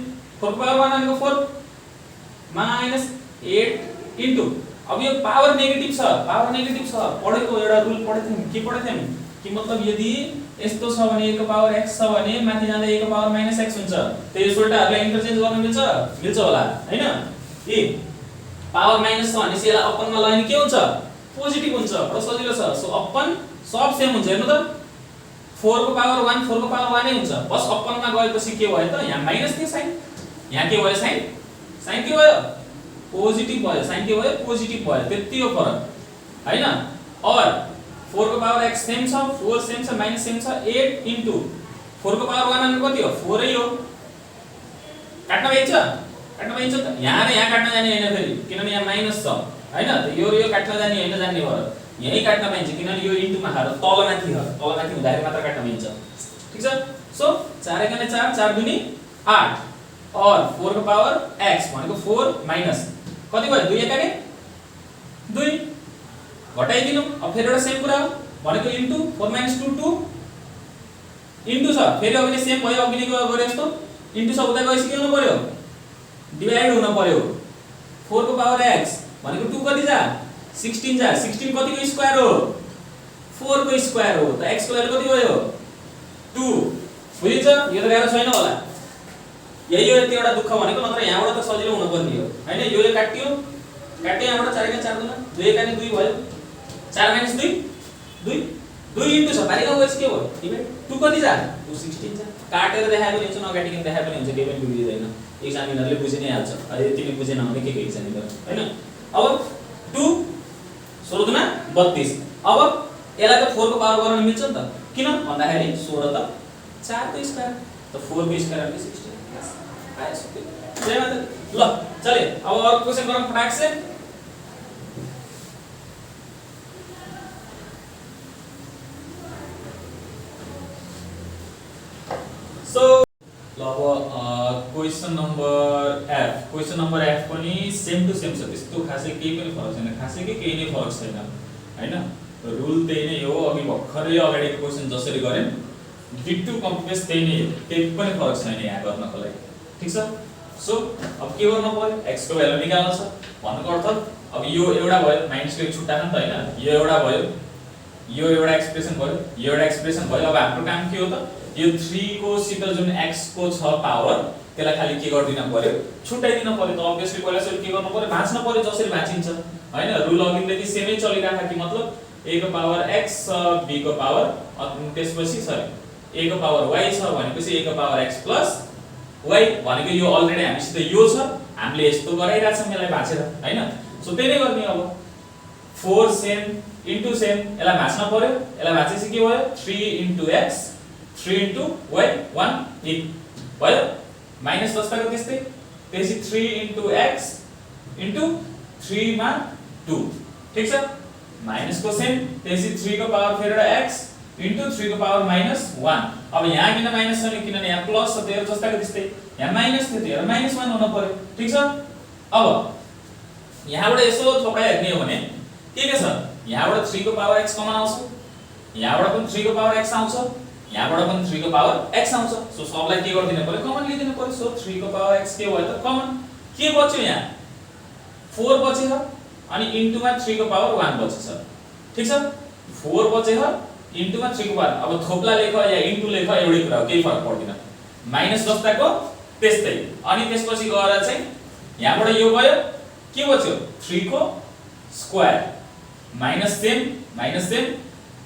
4 को पावर 1 भनेको 4 माइनस 8 इन्टु अब यो पावर नेगेटिभ छ पढेको एउटा रुल पढेको थियौं के पढेको थियौं कि मतलब यदि यस्तो छ भने a को पावर x छ भने माथि जाँदा a को पावर -x हुन्छ त्यो सोल्टाहरुलाई इन्टरचेन्ज गर्न मिल्छ होला हैन ए पावर माइनस छ भने यसलाई अपनमा लगायो भने के हुन्छ पोजिटिभ हुन्छ बडो सजिलो छ सो अपन सब सेम हुन्छ हेर्नु त 4 को पावर 1 नै हुन्छ बस अपनमा गएपछि के भयो त यहाँ माइनस थियो साइन यहाँ के भयो साइन के भयो पोजिटिभ भयो साइन के भयो पोजिटिभ भयो त्यति हो फरक हैन और 4 को पावर x सेम छ 4 सेम छ माइनस सेम छ 8 इन्टु 4 को पावर 1 अनि कति हो 4 नै हो काट्न पाइन्छ त यहाँ र यहाँ काट्न जाने हैन फेरि किनभने यहाँ माइनस छ हैन त यो काट्न जाने हैन जान्ने भयो यही काट्न पाइन्छ किनभने यो इन्टुमा हार तलमाथि हुँदाखेरि मात्र काट्न पाइन्छ ठीक छ सो 4 × 4 4 × 2 = 8 और 4 को पावर x भनेको 4 माइनस कति भयो 2 × 2 घटाइदिनु अब फेरि एउटा सेम कुरा हो भनेको इन्टु 4 - 2 2 इन्टु छ फेरि अघि सेम भयो अघि नै गरे जस्तो इन्टु छ उता गएपछि के हुनु पर्यो डिभाइड हुन पर्यो 4 को पावर x भनेको 2 कति जा 16 जा 16 कतिको स्क्वायर हो 4 को स्क्वायर हो त x को भ्यालु कति भयो 2 बुझिन्छ यो त गाह्रो छैन होला यही हो यति एउटा दुःख भनेको नत्र यहाँबाट त सजिलो हुन पर्ने हो हैन यो काट्यो यहाँबाट 4 × 4 गुणा 2 × 2 भयो 4 - 2 2 इन्टु छ बारीको गएपछि के भयो डिभाइड 2 कति जा 2 16 जा काटेर देखाएको हुन्छ नकाटिकन देखाएको पनि हुन्छ केही पनि बुझिदैन एक्जामिनरले बुझि नै हाल्छ अहिले तिमी बुझेन भने के एक्जामिनर हैन अब 2 16 × 32 अब यसलाई त 4 को पावर गर्न मिल्छ नि त किन भन्दाखेरि 16 त 4 को स्क्वायर त 4 को स्क्वायर अनि 16 आयो सबै जय माता ल चले अब अर्को क्वेशन गरौँ फटाक से सो ल अब क्वेशन नम्बर F पनि सेम टु सेम छ त्यस्तो खासै केही पनि फरक छैन खासै केही नै फरक छैन हैन रुल त्यही नै हो अघि भर्खरै अगाडिको क्वेशन जसरी गरे डिटु कपी पेस्ट त्यही नै हो केही पनि फरक छैन यहाँ गर्नको लागि ठीक छ सो अब के गर्नु पर्यो x को भ्यालु निकाल्नु छ भन्नुको अर्थ अब यो एउटा भयो माइनस को एक छुट्टा छ नि त हैन यो एउटा भयो यो एउटा एक्सप्रेसन भयो अब हाम्रो काम के हो त यो 3 को सित जुन x को छ पावर त्यसलाई खाली के गर्दिन पर्यो छुट्टाइदिन पर्यो त obviously पहिला सुरु के गर्नु पर्यो भाँच्न पर्यो जसरी भाँचिन्छ हैन रुल अघिदेखि सेमै चलिराखा कि मतलब a को पावर x b को पावर अनि त्यसपछि सरी a को पावर y छ भनेपछि a को पावर x प्लस y भनेको यो अलरेडी हामीसित यो छ हामीले यस्तो गराइराछौं यसलाई भाँचेर हैन सो त्यही नै गर्ने अब 4 सेम इन्टु सेम यसलाई भाँच्न पर्यो यसलाई भाँचेपछि के भयो 3 * x 3 * y 1 भयो माइनस 10 को त्यस्तै त्यसपछि 3 * x * 3 मा 2 ठीक छ माइनस को सेम त्यसपछि 3 को पावर फेरि एउटा x * 3 को पावर -1 अब यहाँ किन माइनस छ नि किनभने यहाँ प्लस छ त्यो जस्ताको त्यस्तै यहाँ माइनस थियो त्यो -1 हुन पर्यो ठीक छ अब यहाँबाट यसो थोपडा हेर्ने हो भने के छ यहाँबाट 3 को पावर x कमन आउँछ यहाँबाट पनि 3 को पावर x आउँछ यहाँबाट पनि 3 को पावर x आउँछ सो सबलाई के गर्दिनु पर्यो कमन लिदिनु पर्यो सो 3 को पावर x के भयो त कमन के बच्यो यहाँ 4 बचेछ अनि इन्टुमा 3 को पावर 1 बचेछ ठीक छ 4 बचेछ इन्टुमा 3 को पावर अब थोप्ला लेख या इन्टु लेख एउटै कुरा हो केही फरक पर्दैन माइनस जस्ताको त्यस्तै अनि त्यसपछि गएर चाहिँ यहाँबाट यो भयो के बच्यो 3 को स्क्वायर माइनस सेम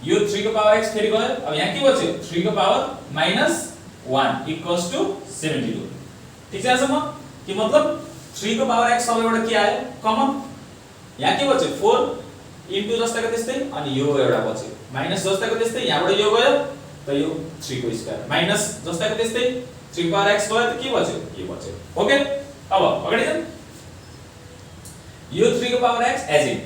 यो 3 को पावर x फेरि गयो अब यहाँ के बच्यो 3 को पावर -1 = 72 ठीक छ यसमा के मतलब 3 को पावर x सबैबाट के आयो कमन यहाँ के बच्यो 4 इन्टु जस्ताको त्यस्तै अनि यो एउटा बच्यो माइनस जस्ताको त्यस्तै यहाँबाट यो गयो त यो 3 को स्क्वायर माइनस जस्ताको त्यस्तै 3 को पावर x गयो त के बच्यो यो बच्यो ओके अब अगाडि जाउँ यो 3 को पावर x एज इट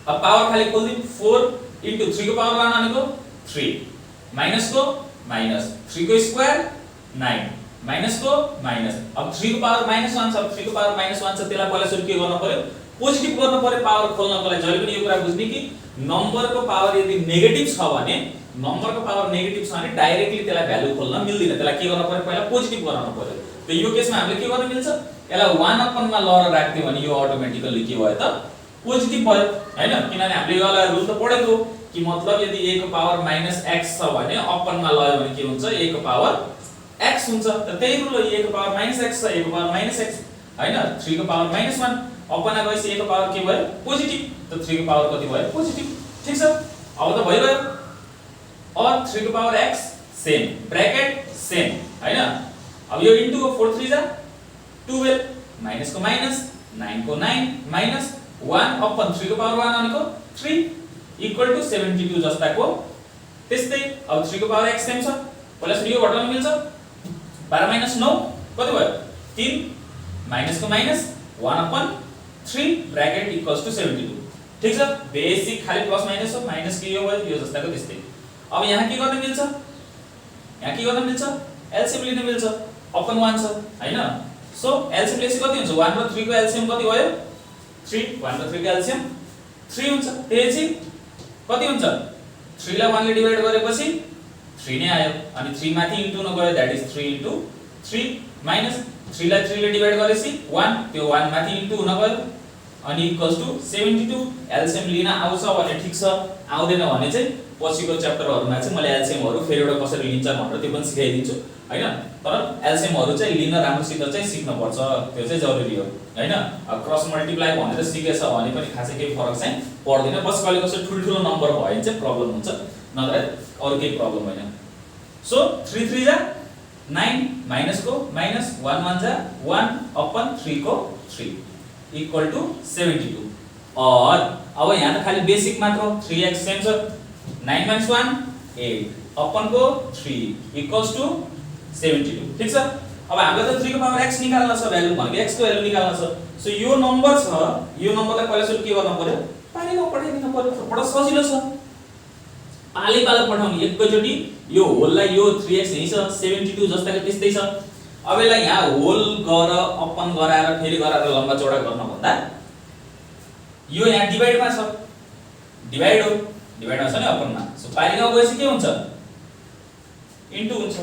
अब पावर खाली खोल्दिम 4 इन्टु 3 को पावर 1 भनेको 3 माइनस को माइनस 3 को स्क्वायर 9 माइनस को माइनस अब 3 को पावर -1 छ 3 को पावर -1 छ त्यसलाई पहिला सुरु के गर्न पर्यो पोजिटिभ गर्न पर्यो पावर खोल्नको लागि जहिले पनि यो कुरा बुझ्ने कि नम्बरको पावर यदि नेगेटिभ छ भने डाइरेक्टली त्यसलाई भ्यालु खोल्न मिल्दैन त्यसलाई के गर्न पर्यो पहिला पोजिटिभ गराउनु पर्यो त यो केसमा हामीले के गर्न मिल्छ यसलाई 1 अपनमा लएर राख्दियो भने यो अटोमेटिकली के भयो त पोजिटिभ भयो हैन, किनभने हामीले यो वाला रुल त पढेको कि मतलब यदि a को पावर -x छ भने अपनमा लयो भने के हुन्छ, a को पावर x हुन्छ। त त्यही रुल हो, a को पावर -x छ, a को पावर -x हैन, 3 को पावर -1 अपनमा गएपछि a को पावर के भयो, पोजिटिभ। त 3 को पावर कति भयो, पोजिटिभ। ठीक छ, अब त भइगयो। और 3 को power x same, bracket same हैन। अब यो इन्टु हो, 4 3 जा 12, माइनस को माइनस, 9 को 9 माइनस 1 अपन 3 को पावर 1 भनेको 3 इक्वल टु 72 जस्ताको। त्यस्तै अब 3 को पावर x सेम छ, प्लस यो घटाउन मिल्छ, 12 माइनस 9 कति भयो, 3 माइनस को minus 1 upon 3 bracket equals to 72। ठीक छ, बेसिक खाली प्लस माइनस हो, माइनस के यो भयो, यो जस्ताको त्यस्तै। अब यहाँ के गर्न मिल्छ, यहाँ के गर्न मिल्छ, एलसीएम लिन मिल्छ, अपन 1 छ हैन। सो एलसीएम लेसी कति हुन्छ, 1 र 3 को एलसीएम कति भयो, 3, 1 र 3 को एलसीएम 3 हुन्छ। त्यसपछि कति हुन्छ, 3 लाई 1 ले डिवाइड गरेपछि 3 नै आयो, अनि 3 माथि इन्टु न गयो, दैट इज 3 इन्टु 3 माइनस 3 लाई 3 ले डिवाइड गरेपछि 1, त्यो 1 माथि इन्टु हुन गयो, अनि इक्वल्स टु 72। एलसीएम लिन आउँछ भने ठीक छ, आउँदैन भने चाहिँ पछिको च्याप्टरहरुमा चाहिँ मैले एलसीएमहरु फेरि एउटा कसरी लिन्छ भनेर त्यो पनि सिकाइदिन्छु हैन। तर एलसीएमहरु चाहिँ लिन राम्रोसित चाहिँ सिक्न पर्छ, त्यो चाहिँ जरुरी हो हैन। अब क्रस मल्टिप्लाई भनेर सिकेछ भने पनि खासै केही फरक चाहिँ पर्दैन, बस कहिले कसै ठुलठुलो नम्बर भयो भने चाहिँ प्रब्लम हुन्छ, नत्र अरु केही प्रब्लम हैन। सो 3 3 जा 9 माइनस को माइनस 1 1 जा 1 अपन 3 को 3 इक्वल टु 72। और अब यहाँ त खाली बेसिक मात्र, 3x सेम छ, 9 माइनस 1 8 अपन को 3 इक्वल्स टु 72। ठीक छ, अब हामीले त 3 को पावर x निकाल्न छ, भ्यालु भनेको x को भ्यालु निकाल्न छ। सो यो नम्बर छ, यो नम्बरलाई पहिला सुरु के गर्न पर्यो, पालीमा पठाइदिन पर्यो। बडा सजिलो छ, पाली पालो पठाउने एकैचोटी यो होललाई, यो 3x यही छ, 72 जस्ताको त्यस्तै छ। अब यसलाई यहाँ होल गर अपन गराएर फेरि गराएर लम्बा चौडा गर्न भन्दा यो यहाँ डिवाइडमा छ, डिवाइड हो, डिवाइडमा छ नि अपनमा। सो पालीमा गएपछि के हुन्छ, इन्टु हुन्छ,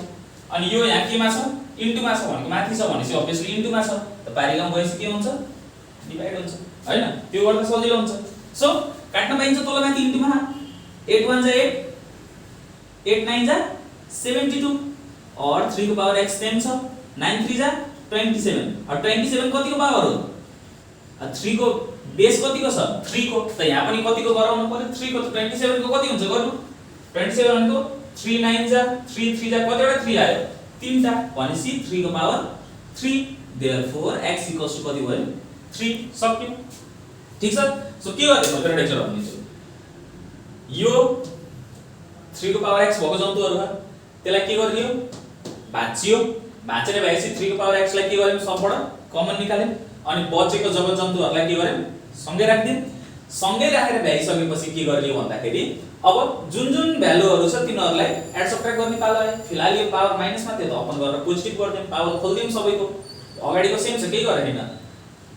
अनि यो यहाँ केमा छ, इन्टुमा छ भनेको माथि छ भनेपछि obviously इन्टुमा छ, त पालीमा गएपछि के हुन्छ, डिवाइड हुन्छ हैन। त्यो गर्दा सजिलो हुन्छ। सो काट्न पाइन्छ तल माथि इन्टुमा, 8 1 जा 8, 8 9 जा 72 और 3 को पावर x सेम छ, 9 3 जा 27 और 27 कति को पावर हो, 3 को बेस कति को छ, 3 को। त यहाँ पनि कति को गराउनु पर्यो, 3 को। त 27 को कति हुन्छ गर्नु, 27 को 3 9 जा 3 3 जा कतिवटा 3 आयो, 3 टा भनेपछि 3 को power 3, therefore x equals to कति भयो, 3। सक्यो। ठीक छ, सो के गर्दै म फेरि लेक्चर भन्दिन्छु। यो 3 को पावर x भएको जन्तुहरु हो, त्यसलाई के गरिदियो, भाँचियो, भाँचेर भएपछि 3 को पावर x लाई के गर्यौं, सबबाट कमन निकाल्यौं, अनि बचेको जब जन्तुहरुलाई के गर्यौं, सँगै राख्दियौं। सँगै राखेर भ्याइसकेपछि के गरियो भन्दाखेरि अब जुन जुन भ्यालुहरु छ तिनीहरुलाई एड सबट्र्याक्ट गर्ने पालो आयो। फिलहाल यो पावर माइनसमा थियो त अपन गरेर पोजिटिभ गर्दियौं, पावर खोल्दियौं सबैको, अगाडिको सेम छ केही गरेर हैन।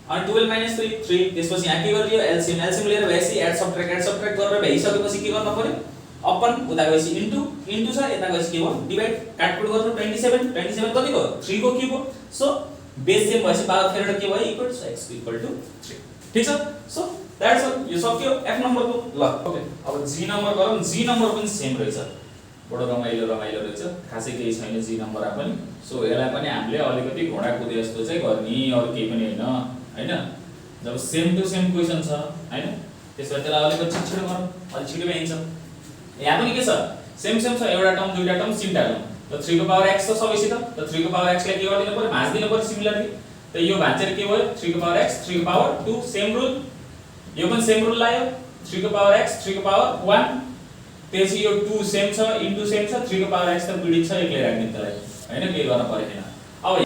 अनि 12 3 3, त्यसपछि यहाँ के गरियो, एलसीएम एलसीएम लिएर भएपछि एड सबट्र्याक्ट गरेर भ्याइसकेपछि के गर्न पर्यो, अपन उता गएपछि इन्टु इन्टु छ, यता गएपछि के भयो, डिवाइड, काटकुट गर्नु 27 27 कति भयो, 3 को के भयो। सो बेस सेम भएपछि पावर फेरि के भयो, equal to x equal to 3। ठीक छ, सो दैट्स ऑल, यो सक्यो f नम्बर को। ल ओके, अब g नम्बर गरौँ। g नम्बर पनि सेम रहेछ, बडो रमाइलो रहेछ, खासै केही छैन g नम्बरमा पनि। सो यसलाई पनि हामीले अलिकति घोडा कुदे जस्तो चाहिँ गर्ने, अरु केही पनि हैन हैन। जब सेम टु सेम क्वेशन छ हैन, त्यसपछि त्यसलाई अलिकति छिटो गरौँ, अलि छिटो भइन्छ। यहाँ पनि के छ, सेम सेम छ, एउटा टर्म दुईटा टर्म तीनटा टर्म। त 3 को पावर x छ सबैसित, त 3 को पावर x लाई के गर्दिनु पर्यो, भाँच्दिनु पर्यो सिमिलरली। त यो भाँचेर के भयो, 3 को पावर x 3 को पावर 2, सेम रुल। यो पनि सेम रुल लायो, 3 को पावर x 3 को पावर 1, त्यसपछि यो 2 सेम छ, इन्टु सेम छ, 3 को पावर x त बिडिङ छ, एक्लै राख्दिनु त्यसलाई हैन, के गर्न पर्दैन। अब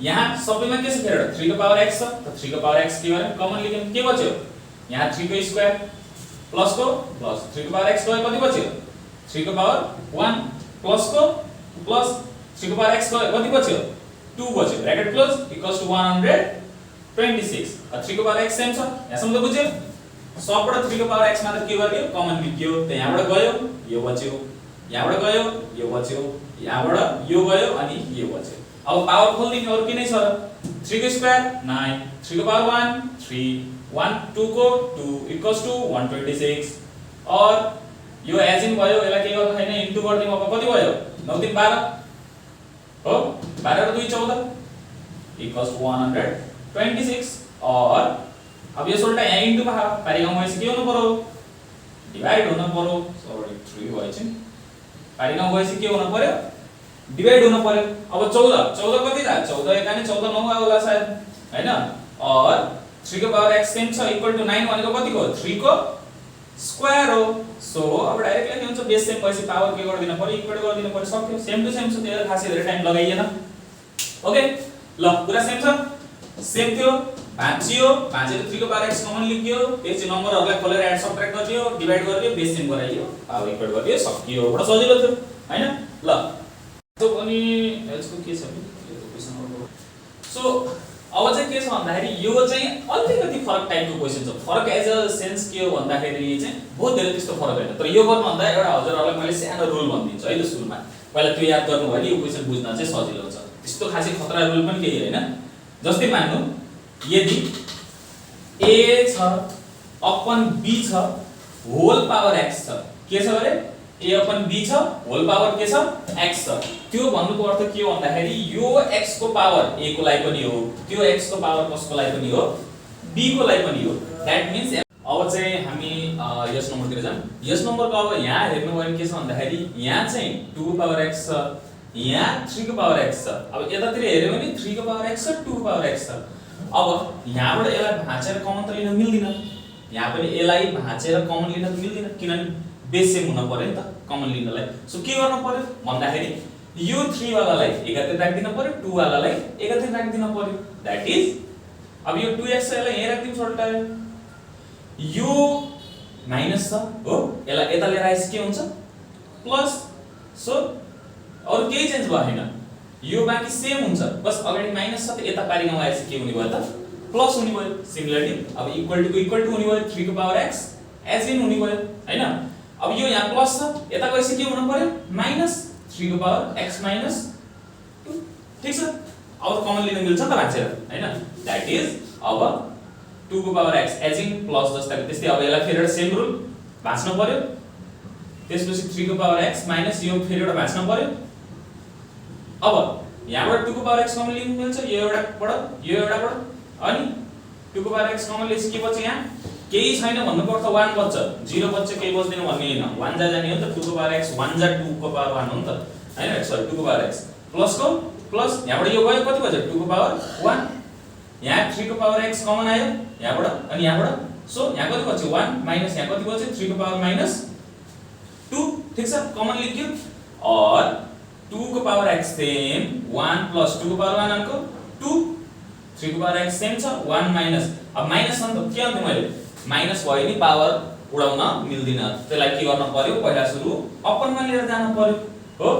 यहाँ सबैमा के छ फेरि, 3 को पावर x छ, त 3 को पावर x के गर्यो, कमन लियौं, के बच्यो यहाँ 3 को स्क्वायर प्लस को प्लस 3 को पावर x गयो, कति बच्यो 3 को पावर 1 प्लस को प्लस 3 को पावर x गयो, कति बच्यो 2 बच्यो, ब्रैकेट क्लोज इक्वल्स टु 126। 3 को पावर x सेम छ, यहाँसम्म त बुझ्यो। सबबाट 3 को पावर x मात्र के गरियो, कमन निक्यो, त यहाँबाट गयो, यो बच्यो, यहाँबाट गयो, यो बच्यो, यहाँबाट यो गयो, अनि यो बच्यो। अब पावर खोल्दिने अरु के नै छ र, 3 को स्क्वायर 9, 3 को पावर 1 3, 1 2 को 2 इक्वल्स टु 126 और यो एज इन भयो यसलाई के गर्नु छैन इन्टु गर्दिम अब कति भयो 9 3 12 हो 12 र 2 14 इक्वल्स टु 126 और अब यो सोल्टा यहाँ इन्टु मा पारी गाउँ भएपछि के हुनु पर्यो डिवाइड हुन पर्यो सरी 3 भएछ नि पारी गाउँ भएपछि के हुन पर्यो डिवाइड हुन पर्यो अब 14 कति था 14 एकाने 14 9 होला सायद हैन और 3 को पावर x सेम छ इक्वल टु 9 भनेको कतिको 3 को स्क्वायर हो सो अब डाइरेक्टली के हुन्छ बेस सेम भएपछि पावर के गर्दिन पर्यो इक्वल गर्दिन पर्यो सक्यो सेम टु सेम छ त्यसले खासै धेरै टाइम लगाइएन ओके ल पुरा सेम छ सेम थियो भाँचियो भाँचेर 3 को पावर x कमन लिखियो त्यसपछि नम्बरहरुलाई खोलेर एड सबट्र्याक्ट गरियो डिवाइड गरियो बेस सेम गराइयो पावर इक्वल गरियो सकियो बडा सजिलो थियो हैन ल त्यो पनि यसको के छ यो क्वेशन नम्बर सो अब चाहिँ के छ भन्दाखेरि यो चाहिँ अलिकति फरक टाइपको क्वेशन छ फरक एज अ सेन्स के हो भन्दाखेरि चाहिँ बहुत धेरै त्यस्तो फरक हैन तर यो गर्नु भन्दा एउटा हजुरहरुलाई मैले सानो रुल भनिदिन्छु है त सुरुमा पहिला त्यो याद गर्नु भयो नि यो क्वेशन बुझ्न चाहिँ सजिलो हुन्छ त्यस्तो खासै खतरा रुल पनि केही हैन जस्तै मान्नु यदि a छ अपन b छ होल पावर x छ के छ भने a अपन b छ होल पावर के छ x छ त्यो भन्नुको अर्थ के हो भन्दाखेरि यो x को पावर a को लागि पनि हो त्यो x को पावर कसको लागि पनि हो b को लागि पनि हो दैट मीन्स अब चाहिँ हामी यस नम्बरतिर जाम यस नम्बरको अब यहाँ हेर्नु भयो भने के छ भन्दाखेरि यहाँ चाहिँ 2 को पावर x छ यहाँ 3 को पावर x छ अब यतातिर हेर्यो भने 3 को पावर x छ 2 को पावर x छ अब यहाँबाट यसलाई भाँचेर कमन त लिन मिल्दिन यहाँ पनि यसलाई भाँचेर कमन लिन मिल्दिन किनभने बेस सेम हुन पर्यो नि त कमन लिनलाई सो के गर्न पर्यो भन्दाखेरि यो 3 वालालाई एकातिर राख्दिन पर्यो 2 वालालाई एकातिर राख्दिन पर्यो दैट इज अब यो 2x छ यसलाई यही राख्दिम सोल्टायो यो माइनस छ हो यसलाई यता लिएर आइस के हुन्छ प्लस सो अरु केही चेन्ज भएन यो बाकी सेम हुन्छ बस अगाडि माइनस छ त यता पारी गाउँ आएछ के हुने भयो त प्लस हुने भयो सिमिलरली अब इक्वल टु हुने भयो 3 को पावर x एज इन हुने भयो हैन अब यो यहाँ प्लस छ यता गएपछि के हुन पर्यो माइनस 3 को पावर x माइनस 2 ठीक छ अब कमन लिन मिल्छ त भान्सेर हैन दैट इज अब 2 को power x as in plus जस्तै त्यस्तै अब यसलाई फेरि एउटा सेम रुल भाँच्न पर्यो त्यसपछि 3 को पावर x माइनस यो फेरि एउटा भाँच्न पर्यो अब यहाँबाट 2 को पावर x कमन लिन मिल्छ यो एउटाबाट अनि 2 को पावर x कमन लिएपछि के बच्छ यहाँ केही छैन भन्नुको अर्थ 1 बच्छ 0 बच्छ केही बच्दैन भन्ने हैन 1 जा जाने हो त 2 को पावर x 1 जा 2 को पावर 1 हो नि त हैन सरी 2 को पावर x प्लस को प्लस यहाँबाट यो गयो कति बच्छ 2 को पावर 1 यहाँ 3 को पावर x कमन आयो यहाँबाट अनि यहाँबाट सो यहाँ कति बच्छ 1 माइनस यहाँ कति बच्छ 3 को पावर माइनस 2 ठीक छ कमन लिख्यो और 2 को पावर x सेम 1 प्लस 2 को पावर 1 अनको 2 3 को पावर x सेम छ 1 माइनस अब माइनस छ नि त के भन्थे मैले माइनस भयो नि पावर उडाउन मिल्दिन त्यसलाई के गर्न पर्यो पहिला सुरु अपनमा लिएर जानु पर्यो हो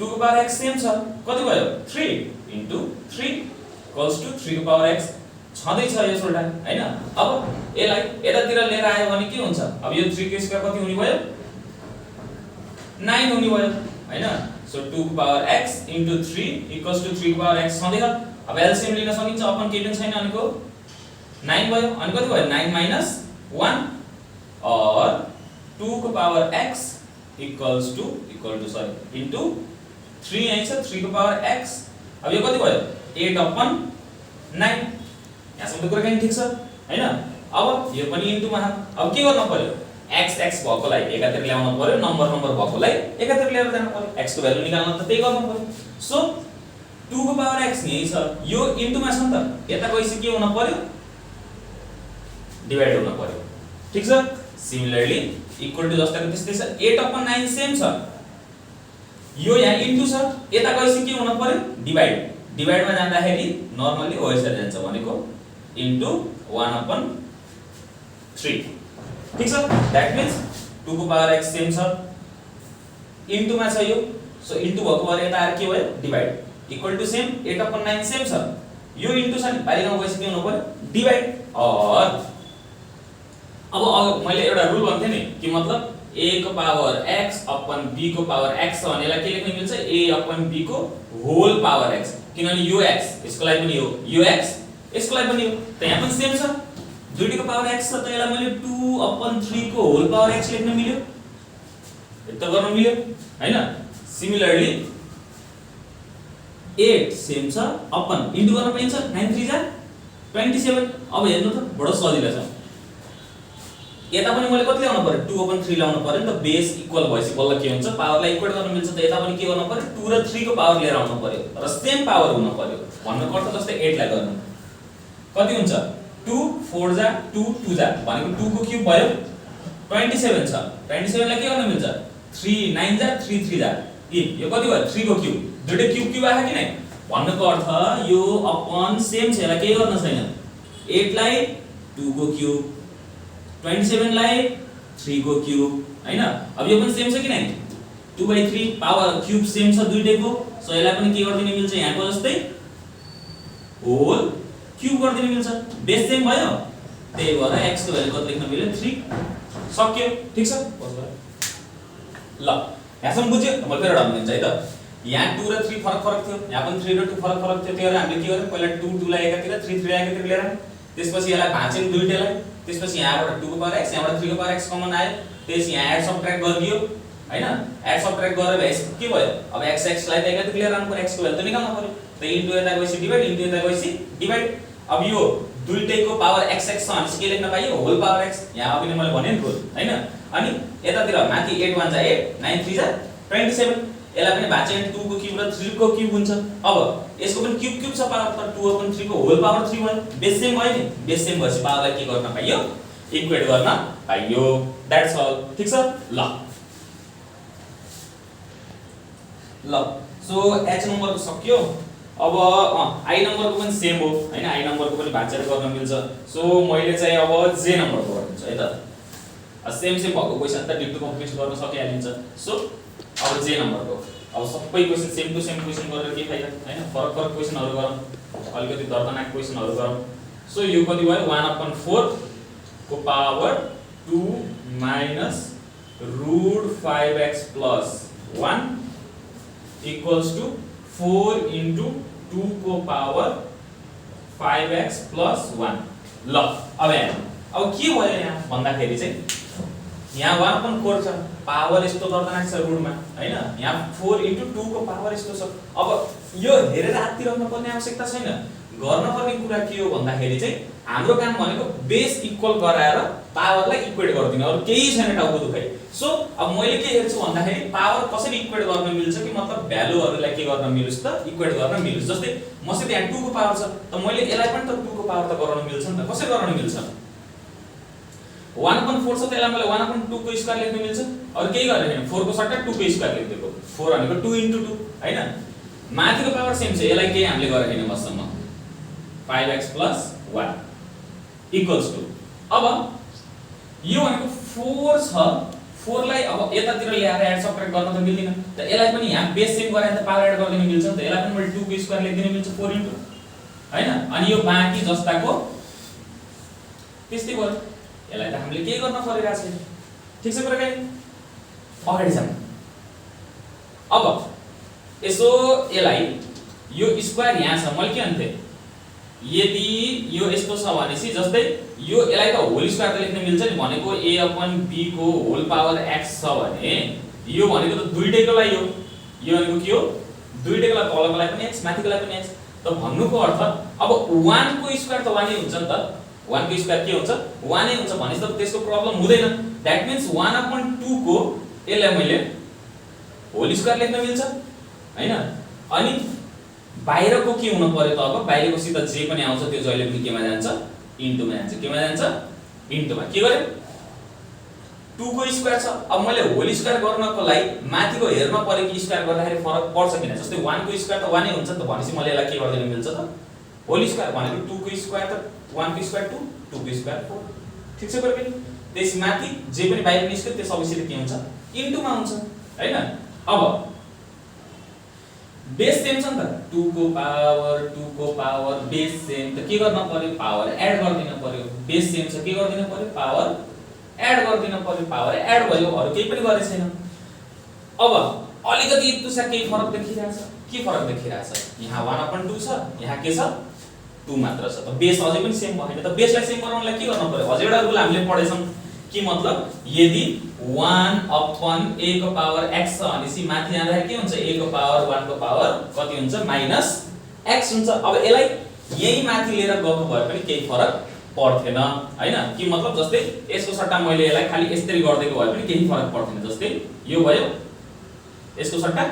2 को पावर x सेम छ कति भयो 3 इन्टु 3 इक्वल्स टु 3 को पावर x छँदै छ यो सोल्टा हैन अब यसलाई यतातिर लिएर आयो भने के हुन्छ अब यो 3 को स्क्वायर कति हुने भयो 9 हुने भयो हैन सो 2 को power x into 3 equals to 3 को पावर x छँदै छ अब एलसीएम लिन सकिन्छ अपन केही पनि छैन अनिको 9 भयो अनि कति भयो 9 माइनस 1 और 2 को power x equal to sorry into 3 यही छ 3 को पावर x अब यो कति भयो 8 अपन 9 यहाँसम्म त कुरा काहीँ ठीक छ हैन अब यो पनि इन्टु मा अब के गर्न पर्यो x भएकोलाई एकातिर ल्याउन पर्यो नम्बर भएकोलाई एकातिर लिएर जानु पर्यो x को भ्यालु निकाल्न त त्यही गर्नु पर्यो सो 2 को पावर x यही छ यो इन्टु मा छ नि त यता गएपछि के हुन पर्यो डिवाइड हुन पर्यो ठीक छ सिमिलरली इक्वल टु जस्तै त्यस्तै छ 8 अपन 9 सेम छ यो यहाँ इन्टु छ यता गएपछि के हुन पर्यो डिवाइड मा जाँदाखेरि नर्मली ओएसआर जान्छ भनेको इन्टु 1 अपन 3 ठीक छ दैट मीन्स 2 को पावर x सेम छ इन्टु मा छ यो सो इन्टु भएको भएर यता आएर के भयो divide equal to same 8 upon 9 same छ यो इन्टु छ नि बाहिर गाउँ गएपछि के हुनु पर्यो डिवाइड और अब मैले एउटा रुल भन्थे नि कि मतलब a को पावर x अपन b को पावर x छ भने यसलाई के लेख्न मिल्छ a अपन b को होल पावर x किनभने यो x यसको लागि पनि यो x यसको लागि पनि त यहाँ पनि सेम छ दुईटैको पावर x छ त यसलाई मैले 2 अपन 3 को होल पावर x लेख्न मिल्यो यता गर्न मिल्यो हैन सिमिलरली 8 सेम छ अपन इन्टु गर्न पाइन्छ 9 3 जा 27 अब हेर्नु त बडो सजिलो छ यता पनि मैले कति ल्याउनु पर्यो 2 अपन 3 ल्याउनु पर्यो नि त बेस इक्वल भएपछि बल्ल के हुन्छ पावरलाई इक्वेट गर्न मिल्छ त यता पनि के गर्नु पर्यो 2 र 3 को पावर लिएर आउनु पर्यो र सेम पावर हुनु पर्यो भन्नुको अर्थ जस्तै 8 लाई गर्नु कति हुन्छ 2 4 जा 2 2 जा भनेको 2 को क्यूब भयो 27 छ 27 लाई के गर्न मिल्छ 3 9 जा 3 3 जा यो कति भयो 3 को क्यूब दुईटै क्यूब क्यूब आयो कि नै भन्नुको अर्थ यो अपन सेम छ यसलाई के गर्न छैन 8 लाई 2 को क्यूब 27 लाई 3 को क्यूब हैन अब यो पनि सेम छ कि नै 2/3 पावर क्यूब सेम छ दुईटैको सो यसलाई पनि के गर्दिन मिल्छ यहाँको जस्तै होल क्यूब गर्दिन मिल्छ बेस सेम भयो त्यही भएर x को भ्यालु कति लेख्न मिल्यो 3 सक्यो ठीक छ ल यहाँसम्म बुझ्यो मैले फेरि हटाउन दिन्छु है त यहाँ 2 र 3 फरक फरक थियो यहाँ पनि 3 र 2 फरक फरक थियो त्यही भएर हामीले के गर्यौं पहिला 2 2 लाई एकातिर 3 3 लाई एकातिर लिएर त्यसपछि यसलाई भाँच्यौं दुईटैलाई त्यसपछि यहाँबाट 2 को पावर x यहाँबाट 3 को पावर x कमन आयो त्यसपछि यहाँ एड सबट्र्याक्ट गरिदियो हैन एड सबट्र्याक्ट गरेर भएपछि के भयो अब x x लाई त एकातिर लिएर आउनु पर्यो x को भ्यालु त निकाल्नु पर्यो त इन्टु यता गएपछि डिभाइड इन्टु यता गएपछि डिभाइड अब यो दुईटैको पावर x x छ भने के लेख्न पाइयो होल पावर x यहाँ अघि नै मैले भने नि हैन अनि यतातिर माथि 8 1 जा 8 9 3 जा 27 यसलाई पनि भाँचे 2 को क्यूब र 3 को क्यूब हुन्छ अब यसको पनि क्यूब क्यूब छ पावर तर 2 अपन 3 को होल पावर 3 भयो बेस सेम भयो नि बेस सेम भएपछि पावरलाई के गर्न पाइयो इक्वेट गर्न पाइयो दैट्स अल ठीक छ ल ल सो h नम्बर को सक्यो अब i नम्बर को पनि सेम हो हैन i नम्बर को पनि भाँचेर गर्न मिल्छ सो मैले चाहिँ अब j नम्बर को गर्छु है त सेम सेम भएको क्वेशन त डिप टु कम्प्लिट गर्न सकिहालिन्छ सो अब j नम्बर को अब सबै question same to same question गरेर के फाइदा हैन फरक फरक क्वेशनहरु गरौँ अलिकति दर्दनाक क्वेशनहरु गरौँ सो यो कति भयो 1/4 को power 2 minus √5x plus 1 equals to 4 into 2 को पावर 5x plus 1 ल अब के भयो यहाँ भन्दाखेरि चाहिँ यहाँ 1/4 छ पावर यस्तो दर्दनाक छ रुटमा हैन यहाँ 4 into 2 को पावर यस्तो छ अब यो हेरेर आत्तिरहनु पर्ने आवश्यकता छैन गर्न पर्ने कुरा के हो भन्दाखेरि चाहिँ हाम्रो काम भनेको बेस इक्वल गराएर पावरलाई इक्वेट गर्दिनु अरु केही छैन टाउको दुखाइ सो अब मैले के हेर्छु भन्दाखेरि पावर कसरी इक्वेट गर्न मिल्छ कि मतलब भ्यालुहरुलाई के गर्न मिलोस् त इक्वेट गर्न मिलोस् जस्तै मसित यहाँ 2 को पावर छ त मैले यसलाई पनि त 2 को पावर त गराउन मिल्छ नि त कसरी गराउन मिल्छ 1/4 छ त्यसलाई मैले 1/2 को स्क्वायर लेख्न मिल्छ अरु केही गरेर हैन 4 को सट्टा 2 को स्क्वायर लेख्दिएको 4 भनेको 2 into 2 हैन माथिको पावर सेम छ यसलाई केही हामीले गरेर हैन मसम्म 5x plus 1 equals to अब यो भनेको 4 छ 4 लाई अब यतातिर ल्याएर एड सबट्र्याक्ट गर्न त मिल्दैन त यसलाई पनि यहाँ बेस सेम गराएर त पावर एड गर्दिन मिल्छ नि त यसलाई पनि मैले 2 को स्क्वायर लेख्दिन मिल्छ 4 into हैन अनि यो बाँकी जस्ताको त्यस्तै भयो यसलाई त हामीले के गर्न परिरहेको छैन ठीक छ कुरा अगाडि जाम अब यसो यसलाई यो स्क्वायर यहाँ छ मैले के भन्थे यदि यो यस्तो छ भनेसी जस्तै यो यसलाई त होल स्क्वायर त लेख्न मिल्छ नि भनेको a/b को होल पावर x छ भने यो भनेको त दुईटैको लागि हो यो भनेको के हो दुईटैको लागि तलको लागि पनि x माथिको लागि पनि x त भन्नुको अर्थ अब 1 को स्क्वायर त 1 नै हुन्छ नि त 1 को स्क्वायर के हुन्छ 1 नै हुन्छ भनेपछि त त्यसको प्रब्लम हुँदैन दैट मीन्स 1/2 को यसलाई मैले होल स्क्वायर लेख्न मिल्छ हैन अनि बाहिरको के हुन पर्यो त अब बाहिरको सित जे पनि आउँछ त्यो जहिले पनि केमा जान्छ इन्टुमा जान्छ केमा जान्छ इन्टुमा के गरे 2 को स्क्वायर छ अब मैले होल स्क्वायर गर्नको लागि माथिको हेर्न पर्यो कि स्क्वायर गर्दाखेरि फरक पर्छ किन जस्तै 1 को स्क्वायर त 1 नै हुन्छ नि त भनेपछि मैले यसलाई के गर्दिन मिल्छ त होल स्क्वायर भनेको 2 को स्क्वायर त 1 को स्क्वायर 2 2 को स्क्वायर 4 ठीक छ पनि त्यसमाथि जे पनि बाहिर निस्क्यो त्यो सबैसित के हुन्छ इन्टुमा हुन्छ हैन अब बेस सेम छ नि त 2 को पावर बेस सेम त के गर्न पर्यो पावर एड गर्दिन पर्यो बेस सेम छ के गर्दिन पर्यो पावर एड गर्दिन पर्यो, पावर एड भयो, अरु केही पनि गरे छैन। अब अलिकति तुसा केही फरक देखिरहेछ, के फरक देखिरहेछ? यहाँ 1/2 छ, यहाँ के छ 2 मात्र छ। त बेस अझै पनि सेम भएन। त बेसलाई सेम बनाउनलाई के गर्न पर्यो? अझै एउटा रुल हामीले पढेछौं कि मतलब यदि 1/a को पावर x छ भनेसी माथि जाँदाखेरि के हुन्छ? a को पावर 1 को पावर कति हुन्छ? -x हुन्छ। अब यसलाई यही माथि लिएर गएको भए पनि केही फरक पर्दैन हैन? कि मतलब जस्तै यसको सट्टा मैले यसलाई खाली यसरी गर्दिएको भए पनि केही फरक पर्दैन। जस्तै यो भयो, यसको सट्टा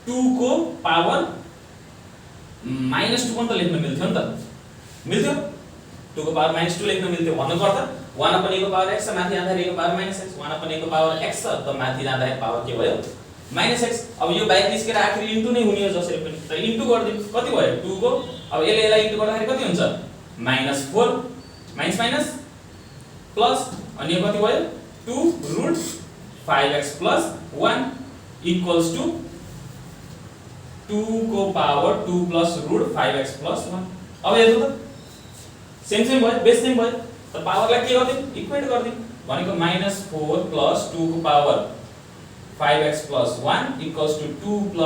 2 को पावर -2 पनि त लेख्न मिल्थ्यो नि त, मिल्थ्यो? 2 को पावर -2 लेख्न मिल्थ्यो भन्नु पर्दा 1/a को पावर x छ, माथि जाँदाखेरि a को पावर -x, 1/a को पावर x छ, त माथि जाँदाखेरि पावर के भयो? -x। अब यो बाहिर निस्केर आखिर इन्टु नै हुने हो जसरी पनि। त इन्टु गर्दिनु कति भयो? 2 को अब यसलाई इन्टु गर्दाखेरि कति हुन्छ? -4 माइनस प्लस अनि यो कति भयो? 2√5x + 1 इक्वल्स टु 2 को पावर 2 + √5x + 1। अब हेर्नु त सेम भयो, बेस सेम भयो। त पावरलाई के गर्दिनु? इक्वेट गर्दिनु भनेको -4 + 2 को power 5x + 1 equals to 2 +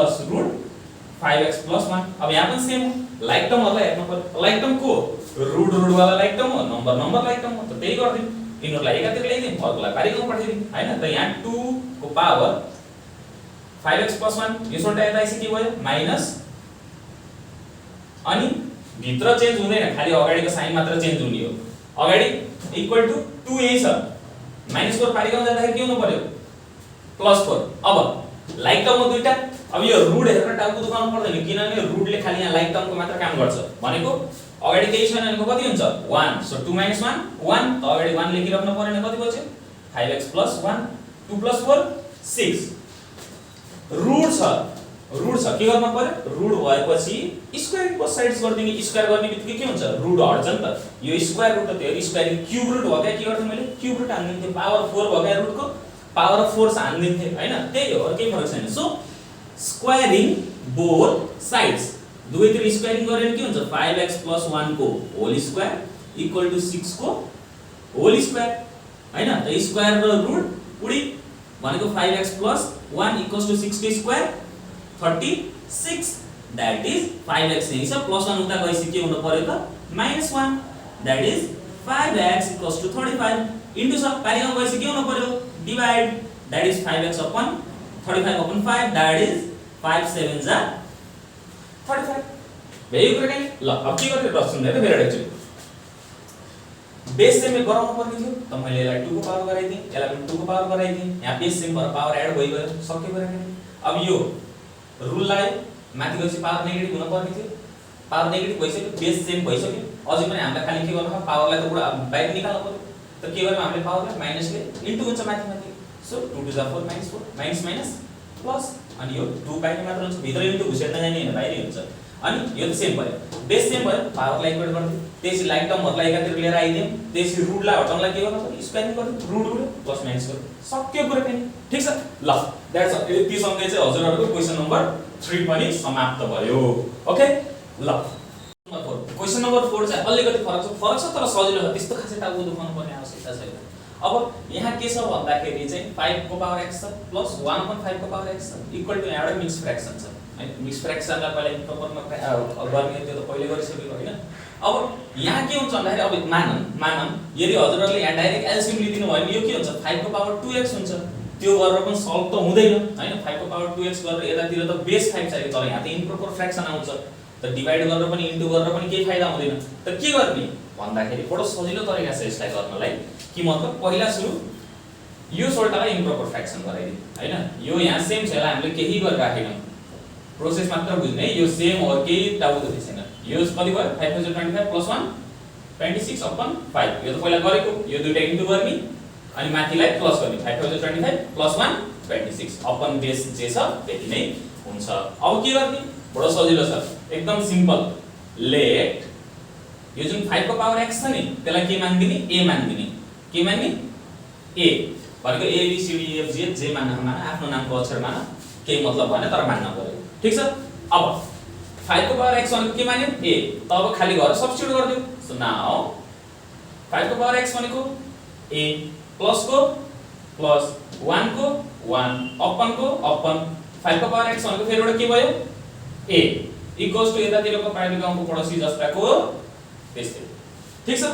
√5x + 1। अब यहाँ पनि सेम हो, लाइक टर्महरुलाई हेर्नु पर्यो। लाइक टर्म को रूट वाला लाइक टर्म हो, नम्बर लाइक टर्म हो। त त्यही गर्दिनु, यिनीहरुलाई एकातिर ल्याइदिनु, अर्कोलाई पारिकन पठाइदिनु हैन? त यहाँ 2 को पावर 5x + 1 यो सोल्टा यता आइसक्यो, के भयो? माइनस अनि भित्र चेन्ज हुँदैन, खाली अगाडिको साइन मात्र चेन्ज हुने हो। अगाडि इक्वल टु 2 यही छ, -4 पारिकन जाँदाखेरि के हुनु पर्यो? +4। अब लाइक टर्म हो दुईटा। अब यो रुट हेरेर टाउको दुखाउनु पर्दैन, किनभने रुटले खाली यहाँ लाइक टर्मको मात्र काम गर्छ। भनेको अगाडि केही छैन भनेको कति हुन्छ? 1। सो 2 - 1 1, त अगाडि 1 लेखिराख्नु पर्यो नि, कति बच्यो? 5x + 1 2 + 4 6। रुट छ के गर्न पर्यो? रुट भएपछि स्क्वायर को साइड्स गर्दिने, स्क्वायर गर्ने बित्तिकै के हुन्छ? रुट हट्छ नि त। यो स्क्वायर रुट त त्यो स्क्वायरिङ क्यूब रुट भयो क्या, के गर्थे मैले? क्यूब रुट हाल्दिन्थे, पावर 4 भयो क्या रुटको, पावर अफ 4 हाल्दिन्थे हैन? त्यही हो, अरु केही फरक छैन। सो स्क्वायरिङ बोथ साइड्स, दुवैतिर स्क्वायरिङ गरे भने के हुन्छ? 5x + 1 को होल स्क्वायर इक्वल टु 6 को होल स्क्वायर हैन? त स्क्वायर र रुट उडी भनेको 5x + 1 इक्वल्स टु 6 को स्क्वायर 36, दैट इज 5x यही छ, +1 उता गएपछि के हुनु पर्यो त? -1, that is 5x equals to 35 into छ पारिमा गएपछि के हुनु पर्यो? Divide, that is 5x upon 35/5, that is 5 7 जा 35। भेरी कुरा के? ल अब के गर्ने? र सुन्नु है त मेरो एकचोटी। बेस सेम गराउनु पर्ने थियो, त मैले यसलाई 2 को पावर गराइदिएँ, यसलाई पनि 2 को पावर गराइदिएँ। यहाँ बेस सेम भएर पावर एड भइगयो, सक्यो कुरा के? अब यो रुल लायो, माथि गएपछि पावर नेगेटिभ हुन पर्ने थियो, पावर नेगेटिभ भइसक्यो, बेस सेम भइसक्यो। अझै पनि हामीले खाली के गर्नु? पावरलाई त पुरा बाहिर निकाल्नु पर्यो। त के गर्नु हामीले? पावरलाई माइनसले इन्टु हुन्छ माथि। So 2 to the 4 -4 minus plus अनि यो 2 बाहिर मात्र हुन्छ, भित्र इन्टु घुसेर नजाने हैन, बाहिर हुन्छ। अनि यो त सेम भयो, बेस सेम भयो, पावरलाई इक्वेट गर्दियौ, त्यसै लाइक टर्महरुलाई एकातिर लिएर आइदियौ, त्यसै रुटलाई हटाउनलाई के गर्नु पर्यो? स्क्वायरिङ गर्नु, रुट प्लस माइनस गर्नु, सक्यो कुरा पनि। ठीक छ? ल दैट्स अल। यति सँगै चाहिँ हजुरहरुको क्वेशन नम्बर 3 पनि समाप्त भयो। ओके ल क्वेशन नम्बर 4 चाहिँ अलिकति फरक छ तर सजिलो छ, त्यस्तो खासै टाउको दुखाउनु पर्ने आवश्यकता छैन। अब यहाँ के छ भन्दाखेरि चाहिँ 5 को पावर x छ प्लस 1/5 को पावर x छ इक्वल टु एउटा मिक्स फ्र्याक्सन छ हैन। मिक्स फ्र्याक्सनलाई पहिले प्रपरमा गर्ने त्यो त पहिले गरिसकेको हैन। अब यहाँ के हुन्छ भन्दाखेरि अब मानम यदि हजुरहरुले यहाँ डाइरेक्ट एलसीएम लिदिनु भयो भने यो के हुन्छ? 5 को पावर 2x हुन्छ। त्यो गरेर पनि सल्भ त हुँदैन हैन। 5 को पावर 2x गरेर यतातिर त बेस 5 चाहियो, तर यहाँ त इम्प्रोपर फ्र्याक्सन आउँछ, त डिवाइड गरेर पनि इन्टु गरेर पनि केही फाइदा हुँदैन। त के गर्ने भन्दाखेरि बडो सजिलो तरिका छ यसलाई गर्नलाई, कि मतलब पहिला सुरु यो सोल्टालाई इम्प्रोपर फ्र्याक्सन गराइदिनु हैन। यो यहाँ सेम छ, यसलाई हामीले केही गरेर राखेनौं, प्रोसेस मात्र बुझ्ने, यो सेम हो, केही टाउको दुखै छैन। यो कति भयो? 5025 + 1 26/5। यो त पहिला गरेको, यो दुईटा इन्टु गर्ने अनि माथिलाई प्लस गर्ने, 5025 + 1 26 अपन बेस जे छ त्यति नै हुन्छ। अब के गर्ने? बडो सजिलो छ, एकदम सिम्पल। लेट यो जुन 5 को पावर x छ नि त्यसलाई के मान्दिने? a मान्दिने। के मान्ने? a भनेको a b c d e f g h जे मान्न आफ्नो नामको अक्षर मान्न, केही मतलब भएन तर मान्न पर्यो। ठीक छ? अब 5 को पावर x भनेको के मान्यो? a। त अब खाली गरेर सब्स्टिट्युट गर्दियौ। सो नाउ 5 को पावर x भनेको ए प्लस को प्लस 1 को 1 अपन को अपन 5 को पावर x 1 को फेरि एउटा के भयो a इक्वल्स टु यतातिरको प्राइमेरी अंकको पडोसी जस्ताको त्यस्तै ठीक छ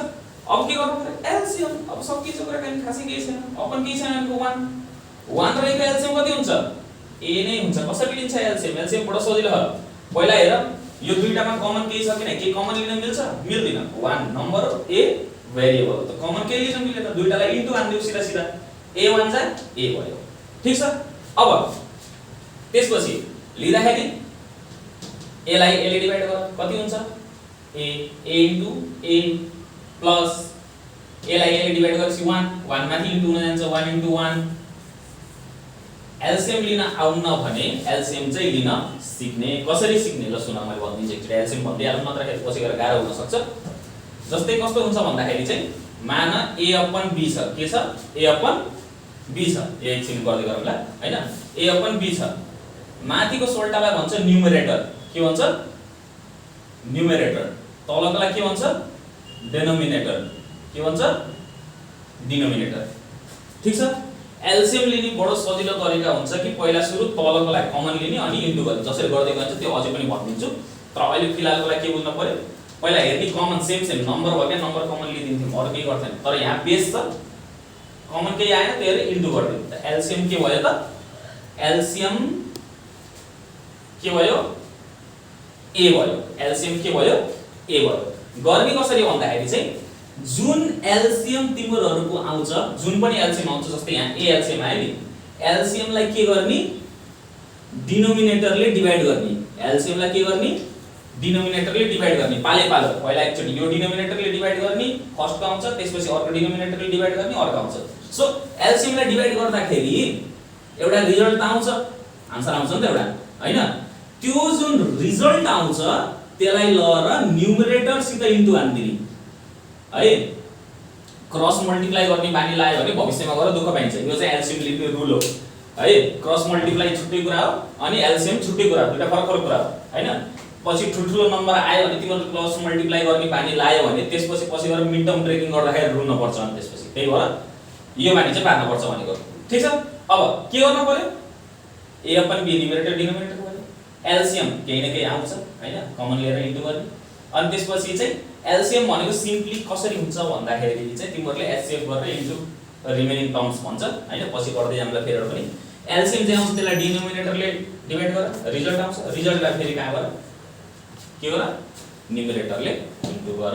अब के गर्नु पर्यो एलसीएम अब सकिन्छ कुरा पनि खासै केही छैन अपन केही छैन भनेको 1 1 रहेको एलसीएम कति हुन्छ a नै हुन्छ कसरी लिन्छ एलसीएम एलसीएम बडो सजिलो हो पहिला हेर यो दुईटामा कमन केही छ किन के कमन लिन मिल्छ मिल्दैन 1 नम्बर a भेरिएबल त कमन केही लिन मिलेन दुईटालाई इन्टु हान्दिउ सिधा सिधा a1 जा a भयो ठीक छ अब त्यसपछि लिँदाखेरि a लाई a ले डिवाइड गर कति हुन्छ a into a plus a लाई a ले डिवाइड गरेपछि 1 1 माथि इन्टु हुन जान्छ 1 इन्टु 1 एलसीएम लिन आउन भने एलसीएम चाहिँ लिन सिक्ने कसरी सिक्ने ल सुन मैले भन्दिन्छु एकचोटी एलसीएम भन्दै हालौँ नत्र पछि गएर गाह्रो हुन सक्छ जस्तै कस्तो हुन्छ भन्दाखेरि चाहिँ मान a अपन b छ के छ a अपन b छ एकछिन गर्दै गरौँला हैन a अपन b छ माथिको सोल्टालाई भन्छ न्युमरेटर के भन्छ न्युमरेटर तलकोलाई के भन्छ डेनोमिनेटर के भन्छ डिनोमिनेटर ठीक छ एलसीएम लिने बडो सजिलो तरिका हुन्छ कि पहिला सुरु तलकोलाई कमन लिने अनि इन्टु गर्ने जसरी गर्दै गइन्छ त्यो अझै पनि भन्दिन्छु तर अहिले फिलहालको लागि के बुझ्नु पर्यो पहिला हेर्ने कमन सेम नम्बर भयो के नम्बर कमन लिदिन्थ्यौ अरु केही गर्थेन तर यहाँ बेस छ कमन केही आएन त्यसले इन्टु गर्दियौ त एलसीएम के भयो त एलसीएम के भयो a भयो एलसीएम के भयो a भयो गर्ने कसरी भन्दाखेरि चाहिँ जुन एलसीएम तिमीहरुको आउँछ जुन पनि एलसीएम आउँछ जस्तै यहाँ a एलसीएम आयो नि एलसीएम लाई के गर्ने डिनोमिनेटरले डिवाइड गर्ने एलसीएम लाई के गर्ने डिनोमिनेटरले डिवाइड गर्ने पाले पालो पहिला एकचोटी यो डिनोमिनेटरले डिवाइड गर्ने फर्स्ट को आउँछ त्यसपछि अर्को डिनोमिनेटरले डिवाइड गर्ने अर्को आउँछ सो एलसीएम लाई डिवाइड गर्दाखेरि एउटा रिजल्ट आउँछ आन्सर आउँछ नि त एउटा हैन त्यो जुन रिजल्ट आउँछ त्यसलाई ल र न्युमरेटर सित इन्टु हान्दिने है क्रस मल्टिप्लाई गर्ने बानी लायो भने भविष्यमा गएर दुःख पाइन्छ यो चाहिँ एलसीएम लिने रुल हो है क्रस मल्टिप्लाई छुट्टै कुरा हो अनि एलसीएम छुट्टै कुरा हो दुईटा फरक फरक कुरा हो हैन पछि ठुलठुलो नम्बर आयो भने तिमीहरु क्रस मल्टिप्लाई गर्ने बानी लायो भने त्यसपछि पछि गएर मिड टर्म ब्रेकिङ गर्दाखेरि रुन पर्छ अनि त्यसपछि त्यही भएर यो बानी चाहिँ पार्न पर्छ भनेको ठीक छ अब के गर्न पर्यो a upon b numerator denominator भयो एलसीएम केही न केही आउँछ हैन कमन लिएर इन्टु गर्ने अनि त्यसपछि चाहिँ एलसीएम भनेको सिम्पली कसरी हुन्छ भन्दाखेरि चाहिँ तिमीहरुले एचसीएफ गरेर इन्टु रिमेनिङ टर्म्स भन्छ हैन पछि गर्दै जामला फेरि पनि एलसीएम चाहिँ आउँछ त्यसलाई डिनोमिनेटरले डिवाइड गर रिजल्ट आउँछ रिजल्टलाई फेरि कहाँ गर के गर न्युमरेटरले इन्टु गर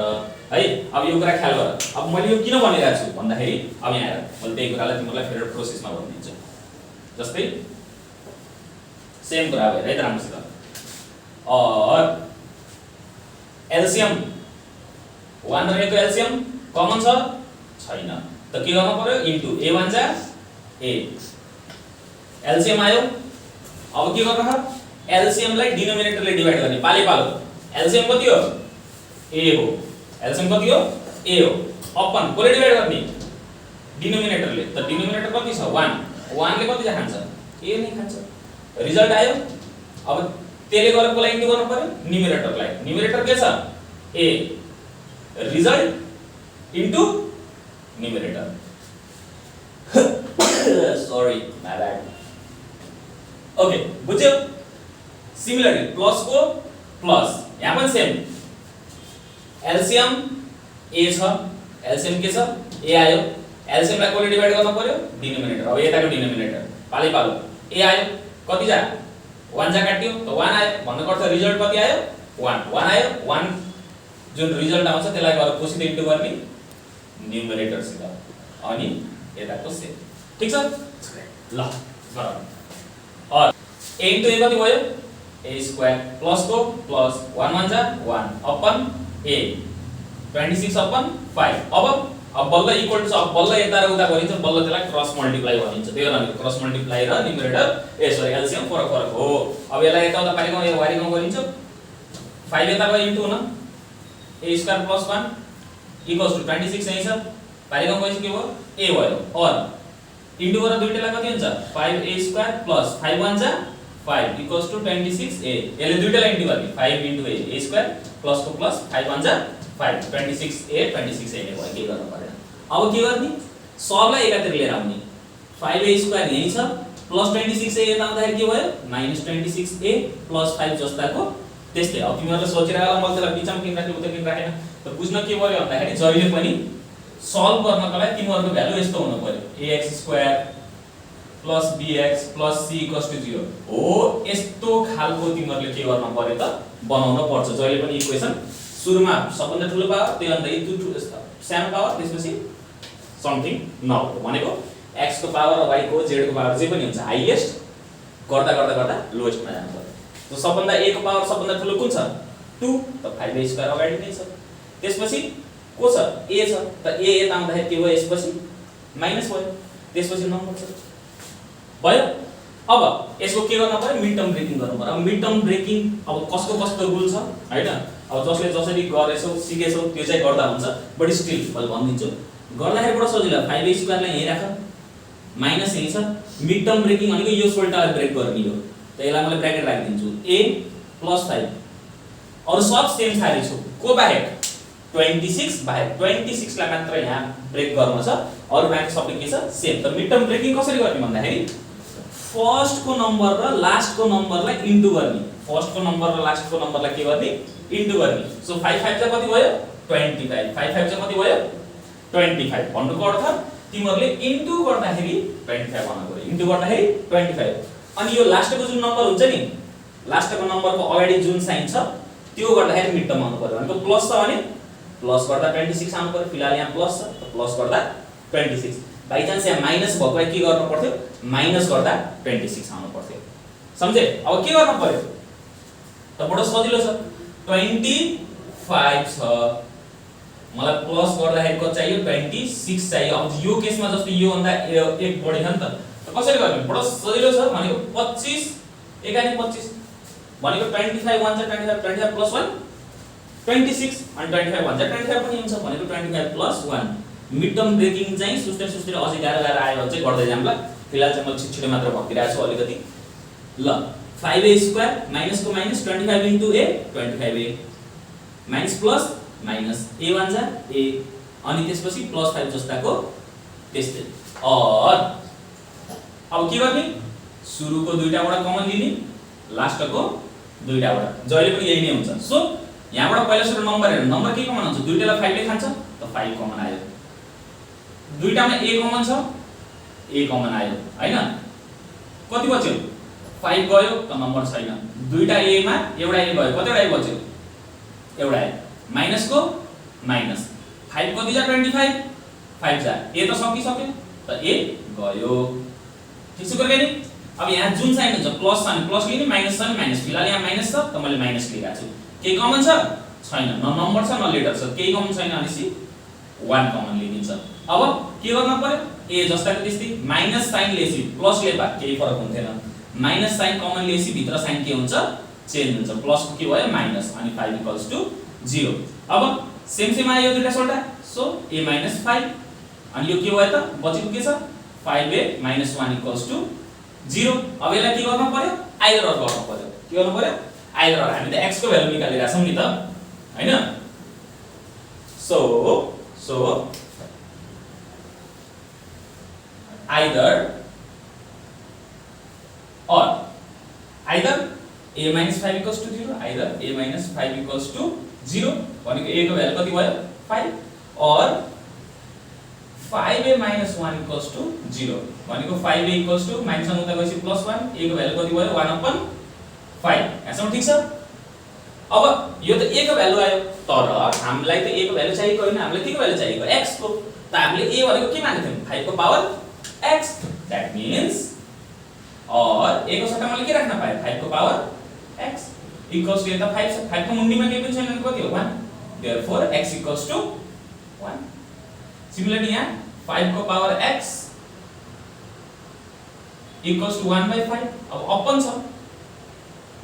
है अब यो कुरा ख्याल गर अब मैले यो किन भनिरहेको छु भन्दाखेरि अब यहाँ हेर मैले त्यही कुरालाई तिमीहरुलाई फेरि प्रोसेसमा भनिदिन्छु जस्तै सेम कुरा भयो है त राम्रोसित और एलसीएम 1 रहेको एलसीएम कमन छ छैन त के गर्न पर्यो इन्टु a1 जा a एलसीएम आयो अब के गर्न छ एलसीएम लाई डिनोमिनेटरले डिवाइड गर्ने पाले पालो एलसीएम कति हो a हो एलसीएम कति हो a हो अपन कोले डिवाइड गर्ने डिनोमिनेटरले त डिनोमिनेटर कति छ 1 1 ले कति खान्छ a नै खान्छ रिजल्ट आयो अब त्यसले गरेर कोलाई इन्टु गर्नु पर्यो न्युमरेटरलाई न्युमरेटर के छ a result into numerator sorry my bad okay बुझ्यौ सिमिलरली प्लस को प्लस यहाँ पनि सेम एलसीएम a छ एलसीएम के छ a आयो एलसीएम लाई कोले डिवाइड गर्न पर्यो डिनोमिनेटर अब यताको डिनोमिनेटर पाले पालो a आयो कति जा 1 जा काट्यो त 1 आयो भन्नुको अर्थ रिजल्ट कति आयो 1 1 आयो 1 जुन रिजल्ट आउँछ त्यसलाई गएर कोसित इन्टु गर्ने न्युमरेटर सित अनि यताको सेम ठीक छ ल गरौँ और a इन्टु a कति भयो a स्क्वायर प्लस को प्लस 1 1 जा 1 अपन a 26 अपन 5 अब बल्ल इक्वल टु अब बल्ल यता र उता गरिन्छ बल्ल त्यसलाई क्रस मल्टिप्लाई भनिन्छ त्यही भएर क्रस मल्टिप्लाई र न्युमरेटर सरी एलसीएम फरक फरक हो अब यसलाई यता उता पारेको यो वारीको गरिन्छ 5 यता गयो इन्टु हुन a square plus 1 equals to 26 यही छ पारेको गएपछि के भयो a भयो और इन्टु गरेर दुईटालाई कति हुन्छ 5a स्क्वायर प्लस 5 1 जा 5 इक्वल्स टु 26a यसले दुईटालाई इन्टु गर्ने 5 इन्टु a स्क्वायर प्लस को प्लस 5 1 जा 5 26a 26a ने भयो के गर्न पर्दैन अब के गर्ने सबलाई एकातिर लिएर आउने 5a स्क्वायर यही छ प्लस 26a यता आउँदाखेरि के भयो माइनस 26a प्लस 5 जस्ताको त्यस्तै। अब तिमीहरुले सोचिरहेको होला मैले त्यसलाई बिचमा किन राख्ने उता किन राखेन त बुझ्न के पर्यो भन्दाखेरि जहिले पनि सल्भ गर्नको लागि तिमीहरुको भ्यालु यस्तो हुनु पर्यो ax square plus bx plus c 0 हो यस्तो खालको तिमीहरुले के गर्न पर्यो त बनाउन पर्छ। जहिले पनि इक्वेसन सुरुमा सबभन्दा ठुलो पावर त्योभन्दा सानो पावर त्यसपछि समथिङ नौ भनेको x को पावर y को z को पावर जे पनि हुन्छ हाईएस्ट गर्दा गर्दा गर्दा लोएस्टमा जानु पर्यो। त सबभन्दा a को पावर सबभन्दा ठुलो कुन छ 2 त 5a स्क्वायर अगाडि नै छ। त्यसपछि को छ a छ त a यता आउँदाखेरि के भयो यसपछि माइनस भयो त्यसपछि नम्बर छ भयो। अब यसको के गर्न पर्यो मिड टर्म ब्रेकिङ गर्नु पर्यो। अब मिड टर्म ब्रेकिङ अब कसको कस्तो रुल छ हैन अब जसले जसरी गरेछौ सिकेछौ त्यो चाहिँ गर्दा हुन्छ बट स्टिल मैले भन्दिन्छु गर्दाखेरि बडो सजिलो 5a स्क्वायर लाई यही राख माइनस यही छ मिड टर्म ब्रेकिङ भनेको यो सोल्टाले ब्रेक गर्ने हो त यसलाई मैले ब्र्याकेट राखिदिन्छु a + 5 अरु सब सेम खाली छु को बाहेक 26 बाहेक 26 लाई मात्र यहाँ ब्रेक गर्न छ अरु बाँकी सबै के छ सेम। त मिड टर्म ब्रेकिङ कसरी गर्ने भन्दाखेरि फर्स्ट को नम्बर र लास्ट को नम्बरलाई इन्टु गर्ने फर्स्ट को नम्बर र लास्ट को नम्बरलाई के गर्ने इन्टु गर्ने। सो 5 5 चाहिँ कति भयो 25 5 5 चाहिँ कति भयो 25 भन्नुको अर्थ तिमीहरुले इन्टु गर्दाखेरि 25 आउन पर्यो इन्टु गर्दाखेरि 25 अनि यो लास्टको जुन नम्बर हुन्छ नि लास्टको नम्बरको अगाडि जुन साइन छ त्यो गर्दाखेरि मिड टर्म आउनु पर्यो भनेको प्लस छ भने प्लस गर्दा 26 आउनु पर्यो फिलहाल यहाँ प्लस छ त प्लस गर्दा 26 बाइ चान्स यहाँ माइनस भएको के गर्नु पर्थ्यो माइनस गर्दा 26 आउनु पर्थ्यो समझे। अब के गर्नु पर्यो त बडो सजिलो छ 25 छ मलाई प्लस गर्दाखेरि कति चाहियो 26 चाहियो। अब यो केसमा जस्तो यो भन्दा एक बढी छ नि त कसरी गर्ने बडो सजिलो छ भनेको 25 एकानी 25 भनेको 25 1 छ 25 प्लस 1 26 अनि 25 1 छ 25 पनि हुन्छ भनेको 25 प्लस 1 मिड टर्म ब्रेकिङ चाहिँ सुस्ते सुस्ते अझै गाह्रो गाह्रो आयो भने चाहिँ गर्दै जाम ल फिलहाल चाहिँ म छिटछिटो मात्र भक्तिरहेको छु अलिकति ल 5a स्क्वायर माइनस को minus 25 into a 25a minus plus minus a1 जा a अनि त्यसपछि प्लस 5 जस्ताको त्यस्तै। और अब के गर्ने सुरुको दुईटाबाट कमन लिने लास्टको दुईटाबाट जहिले पनि यही नै हुन्छ। सो यहाँबाट पहिला सुरु नम्बर हेर्नु नम्बर के कमन हुन्छ दुईटालाई 5 ले खान्छ त 5 कमन आयो दुईटामा a कमन छ a कमन आयो हैन कति बच्यो 5 गयो त नम्बर छैन दुईटा a मा एउटा a गयो कतिवटा a बच्यो एउटा a माइनस को माइनस 5 कति जा 25 5 जा a त सकिसक्यो त a गयो ठीक छ गरे नि। अब यहाँ जुन साइन हुन्छ प्लस छ नि प्लस लिने माइनस छ नि माइनस फिलहाल यहाँ माइनस छ त मैले माइनस लिएको छु के कमन छ छैन न नम्बर छ न लेटर छ केही कमन छैन अनि 1 कमन लिन्छ। अब के गर्न पर्यो a जस्ताको त्यस्तै माइनस साइन लेसी प्लस ले भा केही फरक हुँदैन माइनस साइन कमन लेसी भित्र साइन के हुन्छ चेन्ज हुन्छ प्लस को के भयो माइनस अनि 5 0। अब सेम सेम आयो दुईटा सोल्टा सो a 5 अनि यो के भयो त बचेको के छ 5a - 1 0। अब यसलाई के गर्न पर्यो आइदर अर गर्न पर्यो के गर्नु पर्यो आइदर अर हामी त x को भ्यालु निकालिरा छौं नि त हैन। So either or either a - 5 = 0 either a - 5 = 0 भनेको a को भ्यालु कति भयो 5 और 5a - 1 = 0 भनेको 5a = माइनस 1 उता गएपछि प्लस 1 a को भ्यालु कति भयो 1/5 यहाँसम्म ठीक छ। अब यो त a को भ्यालु आयो तर हामीलाई त a को भ्यालु चाहिएको हैन हामीलाई के को भ्यालु चाहिएको x को त हामीले a भनेको के मानेको थियौ 5 को पावर x that means और a को सट्टा मैले के राख्न पाए 5 को पावर x इक्वल्स टु त 5 छ 5 को मुन्नीमा के पनि छैन कति हो 1 therefore x = 1। सिमिलरली यहाँ 5 को पावर x इक्वल्स टु 1/5 अब अपन छ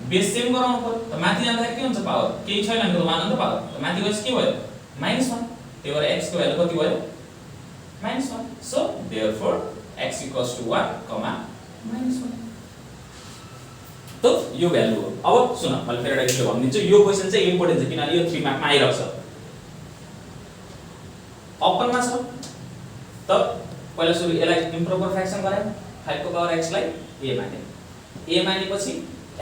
बेस सेम गराउनु पर्यो त माथि जाँदाखेरि के हुन्छ पावर केही छैन नि त 1 अन्त पावर त माथि गएपछि के भयो -1 त्यही भएर x को भ्यालु कति भयो -1 so therefore x = 1, -1 तो यो भ्यालु हो। अब सुन मैले फेरि एउटा के भन्दिन्छु यो क्वेशन चाहिँ इम्पोर्टेन्ट छ किनभने यो 3 मार्कमा आइरहेको छ अपनमा छ त पहिला सुरु यसलाई इम्प्रोपर फ्र्याक्सन गरायौ 5 को पावर x लाई a माने a मानेपछि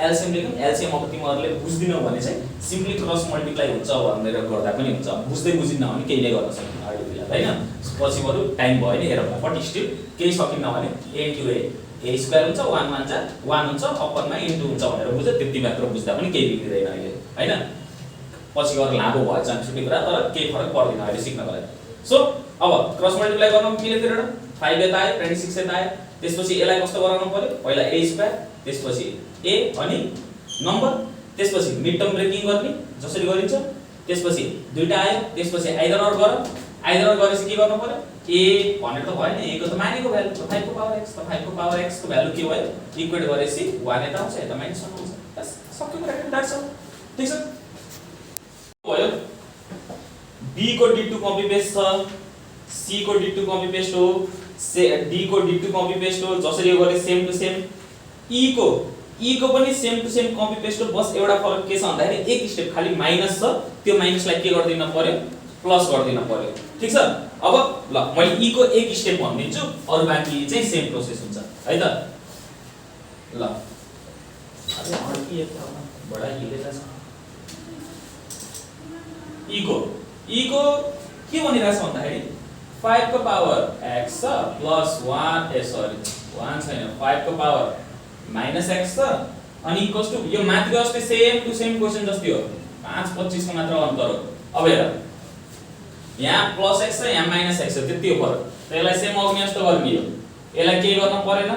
एलसीएम लेख्यौ एलसीएम अब तिमीहरुले बुझ्दिनौ भने चाहिँ सिम्पली क्रस मल्टिप्लाई हुन्छ भनेर गर्दा पनि हुन्छ बुझ्दिन्न भने केहीले गर्न सक्दैन अहिले फिलहाल हैन पछि बरु टाइम भयो नि हेर बट स्टिल केही सकिन्न भने a into a स्क्वायर हुन्छ 1 मान्छ 1 हुन्छ अपनमा इन्टु हुन्छ भनेर बुझ्यो त्यति मात्र बुझ्दा पनि केही बिग्रिदैन अहिले हैन पछि गएर लामो भएछ अनि छुट्टै कुरा तर केही फरक पर्दैन अहिले सिक्नको लागि सो अब क्रस मल्टिप्लाई गर्न के लेखेर 5 यता आयो 26 यता आयो त्यसपछि यसलाई कस्तो गराउनु पर्यो पहिला a स्क्वायर त्यसपछि a अनि नम्बर त्यसपछि मिड टर्म ब्रेकिङ गर्ने जसरी गरिन्छ त्यसपछि दुईटा आयो त्यसपछि आइदर अर गरेपछि के गर्नु पर्यो a भनेर त भएन a को त मानेको भ्यालु 5 को पावर x त 5 को पावर x को भ्यालु के भयो इक्वेट गरेपछि 1 यता आउँछ यता माइनस 1 आउँछ बस सक्यो कुरा द्याट्स अल ठीक छ भयो b को d2 कपी पेस्ट छ c को d2 कपी पेस्ट हो d को d2 कपी पेस्ट हो जसरी यो गरे सेम टु सेम e को पनि same to same copy paste हो बस एउटा फरक के छ भन्दाखेरि एक स्टेप खाली माइनस छ त्यो माइनसलाई के गर्दिन पर्यो प्लस गर्दिन पर्यो ठीक छ अब ल मैले e को एक स्टेप भन्दिन्छु अरु बाँकी चाहिँ सेम प्रोसेस हुन्छ है त ल अरे अर्की एक बडा हिलेछ e को के भनिरहेछ भन्दाखेरि 5 को पावर x प्लस 1 सरी 1 छैन 5 को पावर माइनस x अनि इक्वल्स टु यो माथिको जस्तै सेम टु सेम क्वेशन जस्तै हो 5 25 को मात्र अन्तर हो अब हेर यहाँ प्लस x छ यहाँ माइनस x छ त्यति हो फरक त्यसलाई सेम अग्नि जस्तो गर्ने हो यसलाई के गर्न परेन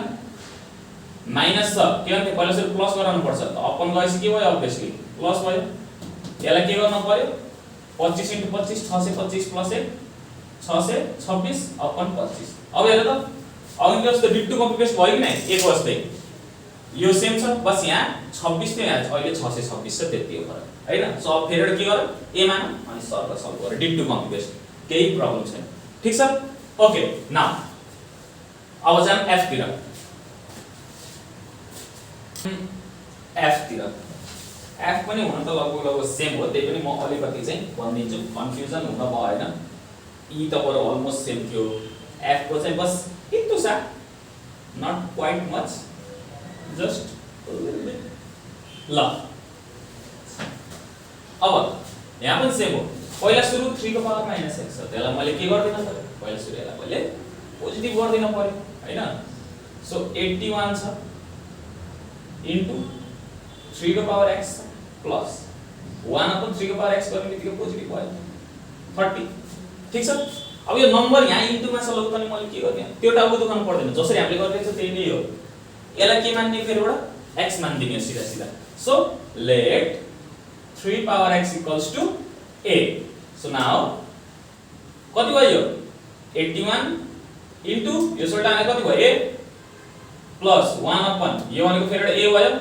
माइनस छ के भन्थे पहिला सुरु प्लस गराउनु पर्छ अपन गएपछि के भयो अभियसली प्लस भयो यसलाई के गर्न पर्यो 25 * 25 625 प्लस 1 626 अपन 25 अब हेर त अघि जस्तो d2 कपी पेस्ट भयो कि नै एक जस्तै यो सेम छ बस यहाँ 26 थियो यहाँ अहिले 626 छ त्यति हो फरक हैन सो अब फेरि के गर a मान अनि सर्कल सल्भ गर d2 कपी पेस्ट केही प्रब्लम छैन ठीक छ ओके नाउ अब जाम f तिर f पनि हुन त लगभग सेम हो त्यही पनि म अलिकति चाहिँ भनिदिन्छु कन्फ्युजन हुन भएन e त पर अलमोस्ट सेम थियो f को चाहिँ बस इतु सा not quite much just little bit ल अब यहाँ पनि सेम हो पहिला सुरु 3 को पावर माइनस x छ त्यसलाई मैले के गर्दिन त पहिला सुरु यसलाई मैले पोजिटिभ गर्दिन पर्यो हैन सो 81 छ इन्टु 3 को पावर x प्लस 1/3 को पावर x गर्ने बित्तिकै पोजिटिभ भयो 30 ठीक छ अब यो नम्बर यहाँ इन्टुमा छ लौ तनी मैले के गर्ने त्यो टाउको दुखाउनु पर्दैन जसरी हामीले गरिरहेको छ त्यही नै हो यसलाई के मान्ने फेरिबाट x मान्दिने सिधा सिधा so let 3 power x equals to a so now कति भयो 81 इन्टु यो सोल्टाले कति भयो a प्लस 1/, यो भनेको फेरि a भयो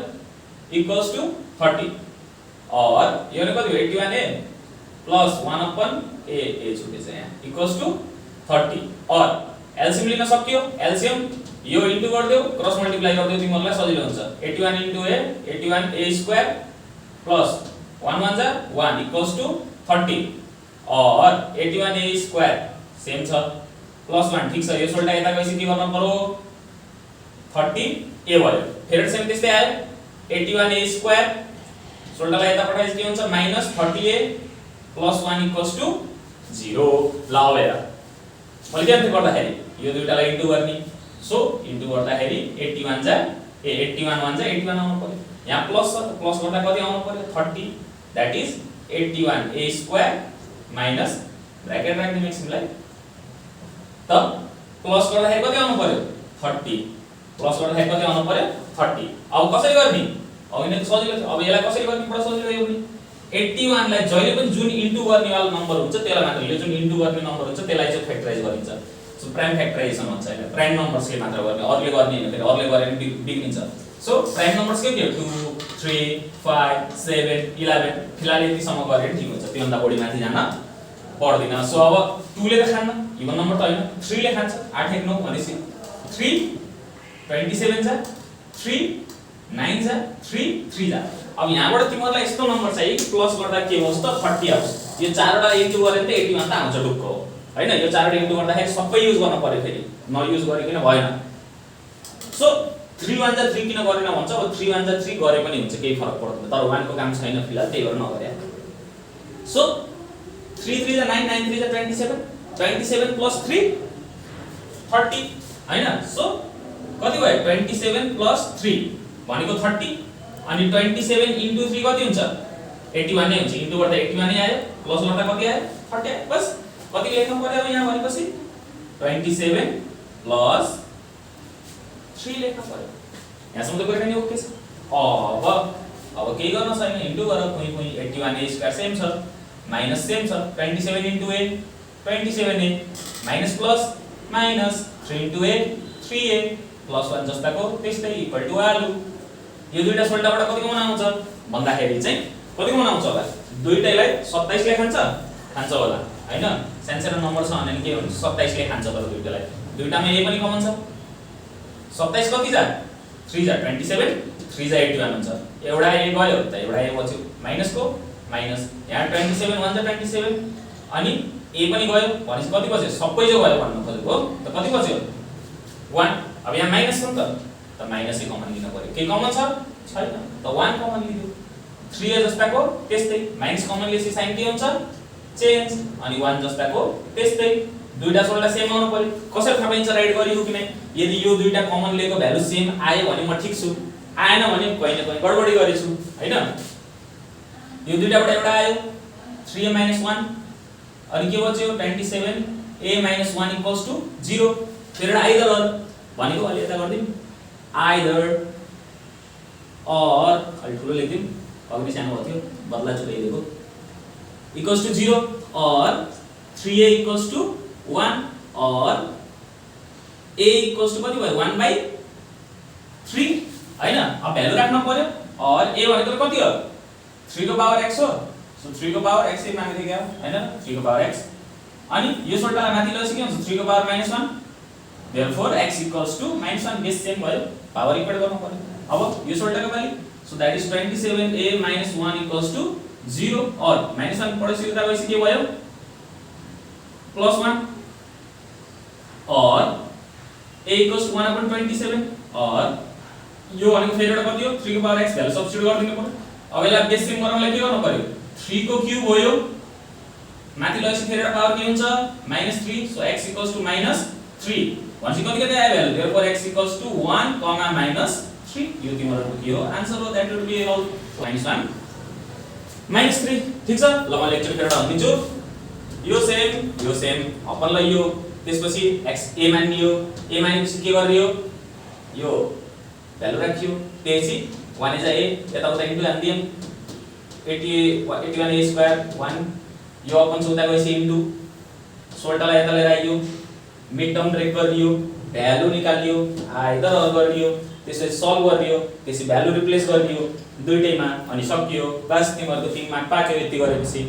इक्वल्स टु 30 और यो भनेको कति भयो 81a प्लस 1/, a छुटे छ यहाँ इक्वल्स टु 30 और एलसीएम लिन सक्यो एलसीएम यो इन्टु गर्दियौ क्रस मल्टिप्लाई गर्दियौ तिमीहरुलाई सजिलो हुन्छ 81 into a 81a square plus 1 1 जा 1 इक्वल्स टु 30 और 81a स्क्वायर सेम छ प्लस 1 ठीक छ यो सोल्टा यता गएपछि के गर्न पर्यो 30a भयो फेरि सेम त्यस्तै आयो 81a स्क्वायर सोल्टालाई यता पठाएपछि के हुन्छ minus 30a plus 1 equals to 0 ल अब हेर मैले के गर्नु गर्दाखेरि यो दुईटालाई इन्टु गर्ने सो इन्टु गर्दाखेरि 81 जा 81 1 जा 81 आउनु पर्यो यहाँ प्लस छ प्लस गर्दा कति आउनु पर्यो 30 that is 81a square minus bracket राख्ने म्याक्सिमलाई त प्लस गर्दाखेरि कति आउनु पर्यो 30 प्लस गर्दाखेरि कति आउनु पर्यो 30 अब कसरी गर्ने अब यिनीहरु सजिलो छ अब यसलाई कसरी गर्ने बडा सजिलो यो पनि 81 लाई जहिले पनि जुन इन्टु गर्ने वाला नम्बर हुन्छ त्यसलाई मात्र यो जुन इन्टु गर्ने नम्बर हुन्छ त्यसलाई चाहिँ फ्याक्टराइज गरिन्छ सो प्राइम फ्याक्टराइजेसन भन्छ हैन प्राइम नम्बर्सले मात्र गर्ने अरूले गर्ने हैन फेरि अरूले गरे पनि बिग्रिन्छ सो प्राइम नम्बर्स के हो 2 3 5 7 11 फिलहाल यतिसम्म गरे ठीक हुन्छ त्यो भन्दा बढी माथि जान पर्दैन सो अब 2 ले त खान्न इभन नम्बर त हैन 3 ले खान्छ 8 1 9 भनेपछि 3 27 जा 3 9 जा 3 3 जा अब यहाँबाट तिमीहरुलाई यस्तो नम्बर चाहिए कि प्लस गर्दा के होस् त 30 आओस् यो चारवटा इन्टु गरे त 81 त आउँछ ढुक्क हो हैन यो चारवटा इन्टु गर्दाखेरि सबै युज गर्न पर्यो फेरि नयुज गरिकन भएन। सो 3 1 जा 3 किन गरेन भन्छ, अब 3 1 जा 3 गरे पनि हुन्छ, केही फरक पर्दैन, तर 1 को काम छैन फिलहाल, त्यही भएर नगरे। सो 3 3 जा 9 9 3 जा 27 27 प्लस 3 30 हैन। सो कति भयो 27 प्लस 3 भनेको 30 अनि 27 इन्टु 3 कति हुन्छ 81 नै हुन्छ, इन्टु गर्दा 81 नै आयो, प्लस गर्दा कति आयो 30 आयो। बस कति लेख्नु पर्यो अब यहाँ भनेपछि 27 प्लस 3 लेख्नु पर्यो। यहाँसम्म त कुरा नि ओके छ। अब केही गर्न छैन, इन्टु गर, कुनै 81 a स्क्वायर सेम छ, माइनस सेम छ, 27 into a 27a minus plus minus 3 into a 3a plus 1 जस्ताको त्यस्तै इक्वल टु आलु। यो दुईटा सोल्टाबाट कतिको मान आउँछ भन्दाखेरि चाहिँ कतिको मान आउँछ होला, दुईटैलाई 27 ले खान्छ होला हैन। सानो नम्बर छ भने के हुन्छ 27 ले खान्छ, तर दुईटालाई दुईटामा a पनि कमन छ। 27 कति जा 3 जा 27 3 जा 81 हुन्छ, एउटा a गयो त एउटा a बच्यो, माइनस को माइनस, यहाँ 27 1 जा 27 अनि a पनि गयो भनेपछि कति बच्यो सबै जो गयो भन्नु खोजेको त कति बच्यो 1। अब यहाँ माइनस छ नि त माइनस ए कमन लिन पर्यो, के कमन छ छैन त 1 कमन लियो। 3a जस्ताको त्यस्तै माइनस कमन लिएपछि साइन के हुन्छ चेन्ज, अनि 1 जस्ताको त्यस्तै दुईटा सोल्टा सेम आउनु पर्यो। कसरी थाहा पाइन्छ राइट गरियो कि नै, यदि यो दुईटा कमन लिएको भ्यालु सेम आयो भने म ठीक छु, आएन भने कहीं न कहीं गडबडी गरेछु हैन। यो दुईटाबाट एउटा आयो 3a 1 अनि के बच्यो 27a 1 = 0। फेरि आइदर भनेको अलि यता गर्दिम, आइदर और अलि ठुलो लेख्दिम, अघि सानो भयो बदला छुटाइदिएको इक्वल्स टु 0 और 3a = 1 और a = कति भयो 1/3 हैन। अब भ्यालु राख्न पर्यो और a भनेको कति हो 3 को पावर x हो, सो 3 को पावर x माने क्या हैन 3 को पावर x, अनि यो सोल्टालाई माथि लगेपछि के हुन्छ 3 को power -1, therefore x = -1 base same भयो, पावर इक्वल गर्नु पर्यो। अब यो सोल्टाको value so that is 27a - 1 = 0 और -1 पढेपछि उता गएपछि के भयो +1 और a = 1/27 और यो भनेको फेरि एउटा कति हो 3 को पावर x भ्यालु सब्स्टिट्युट गरिदिनु पर्यो। अब यसलाई बेस सेम गराउनलाई के गर्नु पर्यो 3 को क्यूब भयो, माथि लगेपछि फेरि एउटा पावर के हुन्छ -3, सो x = -3 भनेपछि कति कति आयो भ्यालु, therefore x = 1, -3। यो तिम्रो के हो आन्सर हो, दैट वुड बी ऑल -1 -3। ठीक छ, ल म लेक्चर फेरि एउटा भनिदिन्छु। यो सेम अपनलाई यो त्यसपछि x a मानियो, a मानेपछि के गरियो यो भ्यालु राखियो, त्यसपछि 1 a यता उता इन्टु हान्दियम 81 a स्क्वायर 1, यो अपन छ उता गएपछि इन्टु सोल्टालाई यता लिएर आइयो, मिड टर्म ब्रेक गरियो, भ्यालु निकालियो, आइदर अर गरियो, त्यसपछि सल्भ गरियो, त्यसपछि भ्यालु रिप्लेस गरियो दुईटैमा अनि सकियो। बस तिमीहरुको 3 मार्क पाक्यो यति गरेपछि।